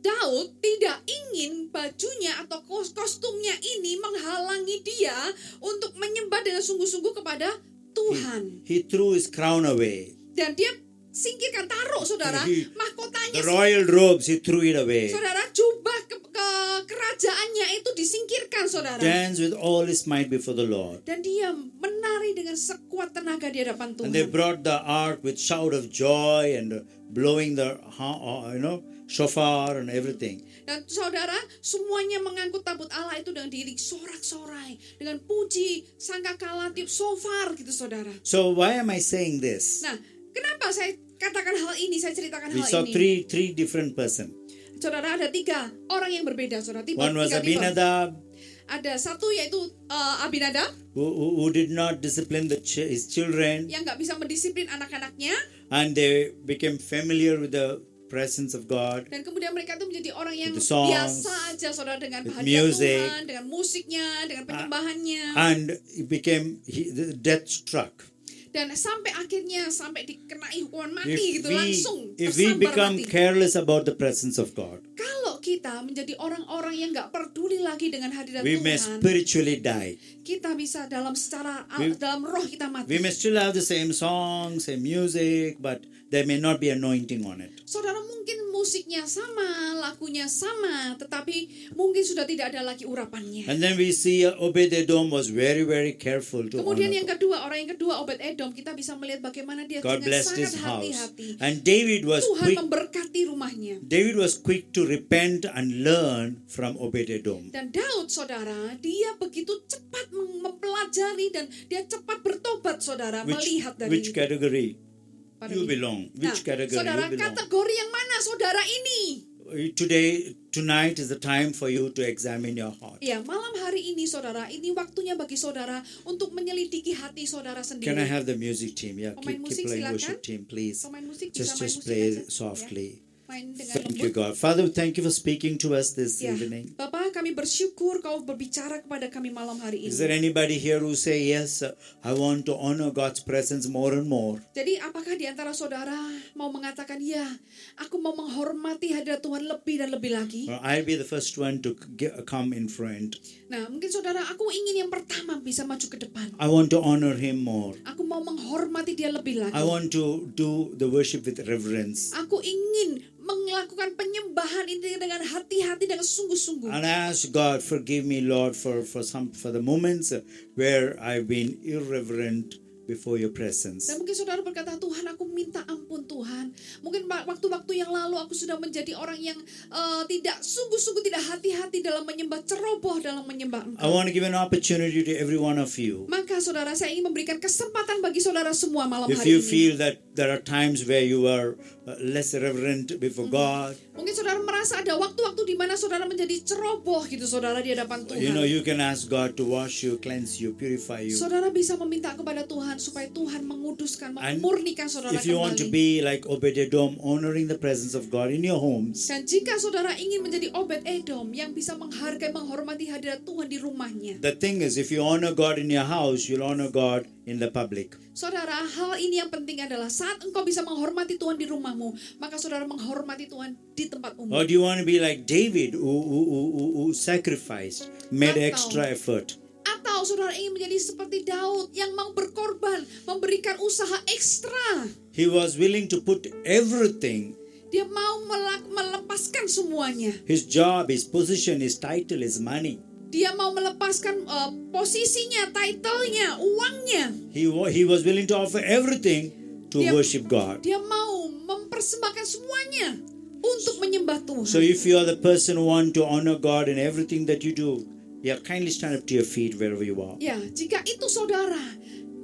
Daud tidak ingin bajunya atau kostumnya ini menghalangi dia untuk menyembah dengan sungguh-sungguh kepada Tuhan. He threw his crown away. Dan dia singkirkan, taruh, saudara, The mahkotanya. royal robes, he threw it away. Saudara, jubah kerajaannya itu disingkirkan, saudara. Dance with all his might before the Lord. Dan dia menari dengan sekuat tenaga di hadapan And they Tuhan. brought the ark with shout of joy and blowing the shofar and everything. Dan saudara, semuanya mengangkut tabut Allah itu dengan diiring sorak-sorai, dengan puji, sangkakala, tiup shofar gitu, saudara. So why am I saying this? Nah, kenapa saya katakan hal ini, saya ceritakan We hal saw ini? three different person. Saudara, ada 3 orang yang berbeda, saudara. One was tiga tipe. Abinadab, Ada satu yaitu Abinadab who did not discipline his children, yang nggak bisa mendisiplin anak-anaknya, and they became familiar with the presence of God. dan kemudian mereka itu menjadi orang yang With the songs, biasa aja, saudara, dengan with bahagia music. Tuhan, dengan musiknya, dengan penyembahannya. And it became the death struck. Dan sampai akhirnya sampai dikenai hukuman mati If gitu, we, langsung if we tersambar become mati. careless about the presence of God, Kalau kita kita menjadi orang-orang yang nggak peduli lagi dengan hadirat We may Tuhan, spiritually die. kita bisa dalam roh kita mati. We may still have the same song, same music, but there may not be anointing on it. Saudara, mungkin musiknya sama, lagunya sama, tetapi mungkin sudah tidak ada lagi urapannya. And then we see Obed-Edom was very, very careful to Kemudian honor yang God. kedua, orang yang kedua, Obed-Edom, kita bisa melihat bagaimana dia God dengan blessed sangat his house. hati-hati. And David was Tuhan quick. memberkati rumahnya. David was quick to repent and learn from Obed-Edom. Dan Daud, saudara, dia begitu cepat mempelajari dan dia cepat bertobat, saudara, melihat dari Which category pada you ini. belong? Nah, Which category saudara, you belong? kategori yang mana saudara ini? Tonight is the time for you to examine your heart. Ya, malam hari ini, saudara, ini waktunya bagi saudara untuk menyelidiki hati saudara sendiri. Can I have the music team? Yeah, Pemain keep musik playing silakan. worship team, please. Pemain musik bisa main Just musik play aja, softly. ya. Main dengan Thank you, lembut. God. Father, thank you for speaking to us this Ya, evening. Bapak, kami bersyukur kau berbicara kepada kami malam hari Is ini. there anybody here who say, yes, I want to honor God's presence more and more? Jadi apakah di antara saudara mau mengatakan, ya, aku mau menghormati hadirat Tuhan lebih dan lebih lagi? Well, I'll be the first one to come in front. Nah, mungkin saudara, aku ingin yang pertama bisa maju ke depan. I want to honor Him more. Aku mau menghormati dia lebih lagi. I want to do the worship with reverence. Aku ingin melakukan penyembahan ini dengan hati-hati, dengan sungguh-sungguh. And I ask God, forgive me, Lord, for the moments where I've been irreverent before your presence. Dan mungkin saudara berkata, Tuhan, aku minta ampun Tuhan. Mungkin waktu-waktu yang lalu aku sudah menjadi orang yang tidak sungguh-sungguh, tidak hati-hati dalam menyembah, ceroboh dalam menyembah I Engkau. want to give an opportunity to every one of you. Maka saudara, saya ingin memberikan kesempatan bagi saudara semua malam If hari you ini. feel that there are times where you are less reverent before God, Mungkin saudara merasa ada waktu-waktu di mana saudara menjadi ceroboh gitu saudara di hadapan Tuhan. you can ask God to wash you, cleanse you, purify you. Saudara bisa meminta kepada Tuhan supaya Tuhan menguduskan, And memurnikan saudara if you want to kembali. be like Obed-Edom, honoring the presence of God in your homes, Dan jika saudara ingin menjadi Obed-Edom yang bisa menghargai, menghormati hadirat Tuhan di rumahnya. the thing is, if you honor God in your house, you'll honor God in the public. Saudara, hal ini yang penting adalah saat engkau bisa menghormati Tuhan di rumahmu, maka saudara menghormati Tuhan di tempat umum. Or do you want to be like David, who sacrificed, made Atau- extra effort? Atau saudara ingin menjadi seperti Daud yang mau berkorban, memberikan usaha ekstra. He was willing to put everything, Dia mau melepaskan semuanya. his job, his position, his title, his money. Dia mau melepaskan posisinya, titlenya, uangnya. He was willing to offer everything to Dia- worship God. Dia mau mempersembahkan semuanya untuk menyembah Tuhan. So if you are the person who want to honor God in everything that you do, yeah, kindly stand up to your feet wherever you are. Ya, jika itu saudara,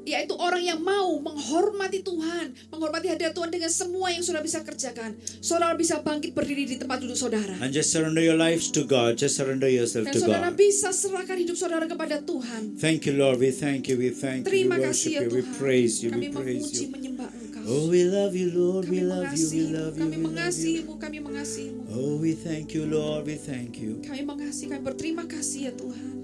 yaitu orang yang mau menghormati Tuhan, menghormati hadirat Tuhan dengan semua yang saudara bisa kerjakan, saudara bisa bangkit berdiri di tempat duduk saudara. And just surrender your lives to God. Just surrender yourself Dan to saudara God. bisa serahkan hidup saudara kepada Tuhan. Thank you, Lord. We thank you. We thank you. We Terima worship kasih ya you. We Tuhan. praise you. Kami We praise memuji, you. menyembah Engkau. Oh, we love you, Lord. We Kami love you. We mengasihimu, love you. kami We love you. mengasihimu, kami mengasihimu. Oh, we thank you, Lord. We thank you. Kami mengasihi, kami berterima kasih ya Tuhan.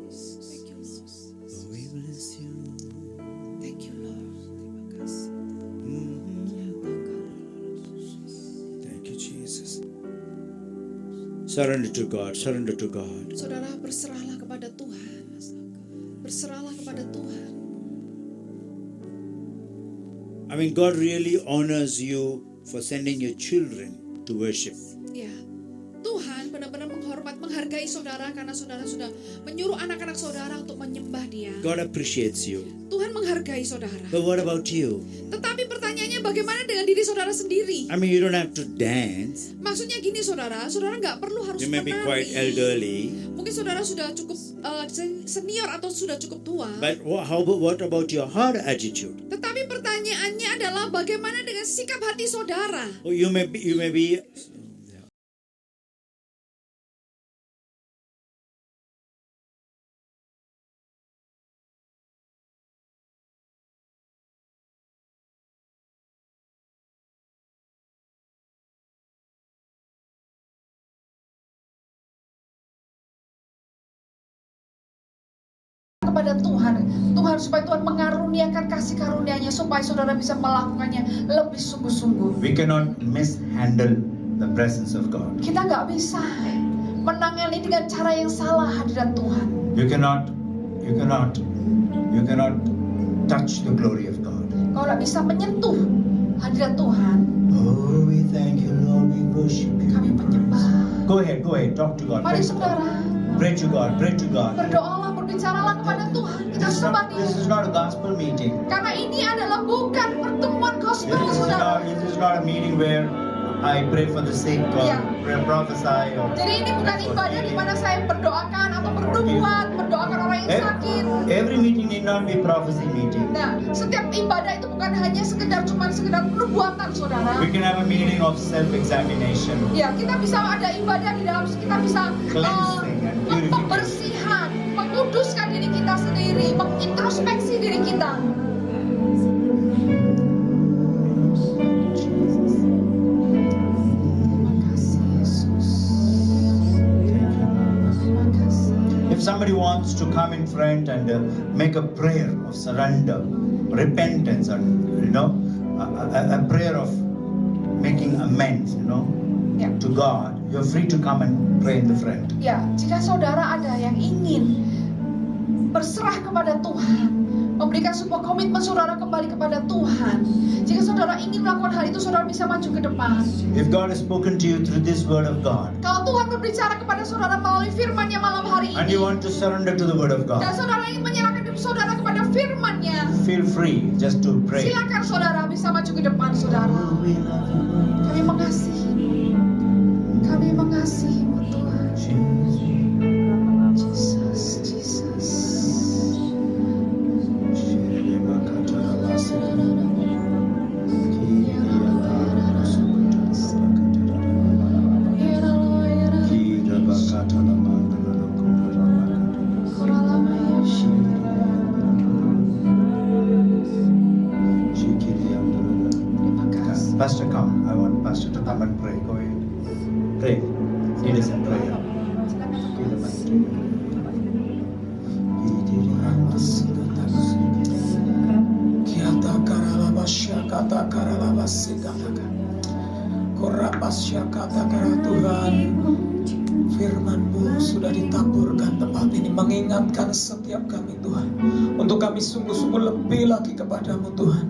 Oh, we bless you. Thank you Lord. Terima kasih. Thank you, Jesus. Surrender to God. Surrender to God. Saudara, berserahlah kepada Tuhan. Berserahlah kepada Tuhan. I mean, God really honors you for sending your children to worship. Ya, Tuhan benar-benar menghargai saudara karena saudara sudah menyuruh anak-anak saudara untuk menyembah Dia. God appreciates you. Tuhan menghargai saudara. But what about you? Tetapi pertanyaannya bagaimana dengan diri saudara sendiri? I mean, you don't have to dance. Maksudnya gini saudara nggak perlu harus You may be menari. quite elderly. Mungkin saudara sudah cukup senior atau sudah cukup tua. But what about your heart attitude? Tetapi pertanyaannya adalah bagaimana dengan sikap hati saudara? Oh, you may be. kepada Tuhan. Supaya Tuhan mengaruniakan kasih karunia-Nya supaya saudara bisa melakukannya lebih sungguh-sungguh. We cannot mishandle the presence of God. Kita nggak bisa menangani dengan cara yang salah hadirat Tuhan. You cannot touch the glory of God. Kau nggak bisa menyentuh hadirat Tuhan. Oh, we thank you, Lord. We worship you. Kami menyembah. Go ahead. Talk to God. Mari Pray to God. saudara, Pray to God. berdoalah, berbicaralah kepada Tuhan. Kita sembah Dia. This is not a gospel meeting. Karena ini adalah bukan pertemuan gospel, This saudara. is not a meeting where I pray for the sick or Yeah. prophesy or. Jadi ini bukan ibadah di mana saya berdoakan atau berdoakan orang yang sakit. Every meeting need not be prophecy meeting. Nah, setiap ibadah itu bukan hanya sekedar perbuatan, saudara. We can have a meeting of self-examination. Ya, kita bisa ada ibadah di dalam, kita bisa Cleansing and purification. pembersihan, menguduskan diri kita sendiri, mengintrospeksi diri kita. If somebody wants to come in front and make a prayer of surrender, repentance, and a prayer of making amends, Ya. to God, you're free to come and pray in the front. Ya, jika saudara ada yang ingin berserah kepada Tuhan, memberikan sebuah komitmen saudara kembali kepada Tuhan. Jika saudara ingin melakukan hal itu, saudara bisa maju ke depan. If God has spoken to you through this word of God, Kalau Tuhan berbicara kepada saudara melalui firman-Nya malam hari and ini, you want to surrender to the word of dan God, saudara ingin menyerahkan hidup saudara kepada firman-Nya, feel free just to pray. silakan saudara bisa maju ke depan, saudara. Kami mengasihi. Kami mengasihi-Mu Tuhan. Jesus, Jesus. Terima kasih. Pastor, come. I want Pastor to come and pray. Go ahead. Pray. Lead us in prayer. Tuhan, firman-Mu sudah ditaburkan tempat ini, mengingatkan setiap kami Tuhan, untuk kami sungguh-sungguh lebih lagi kepadamu Tuhan.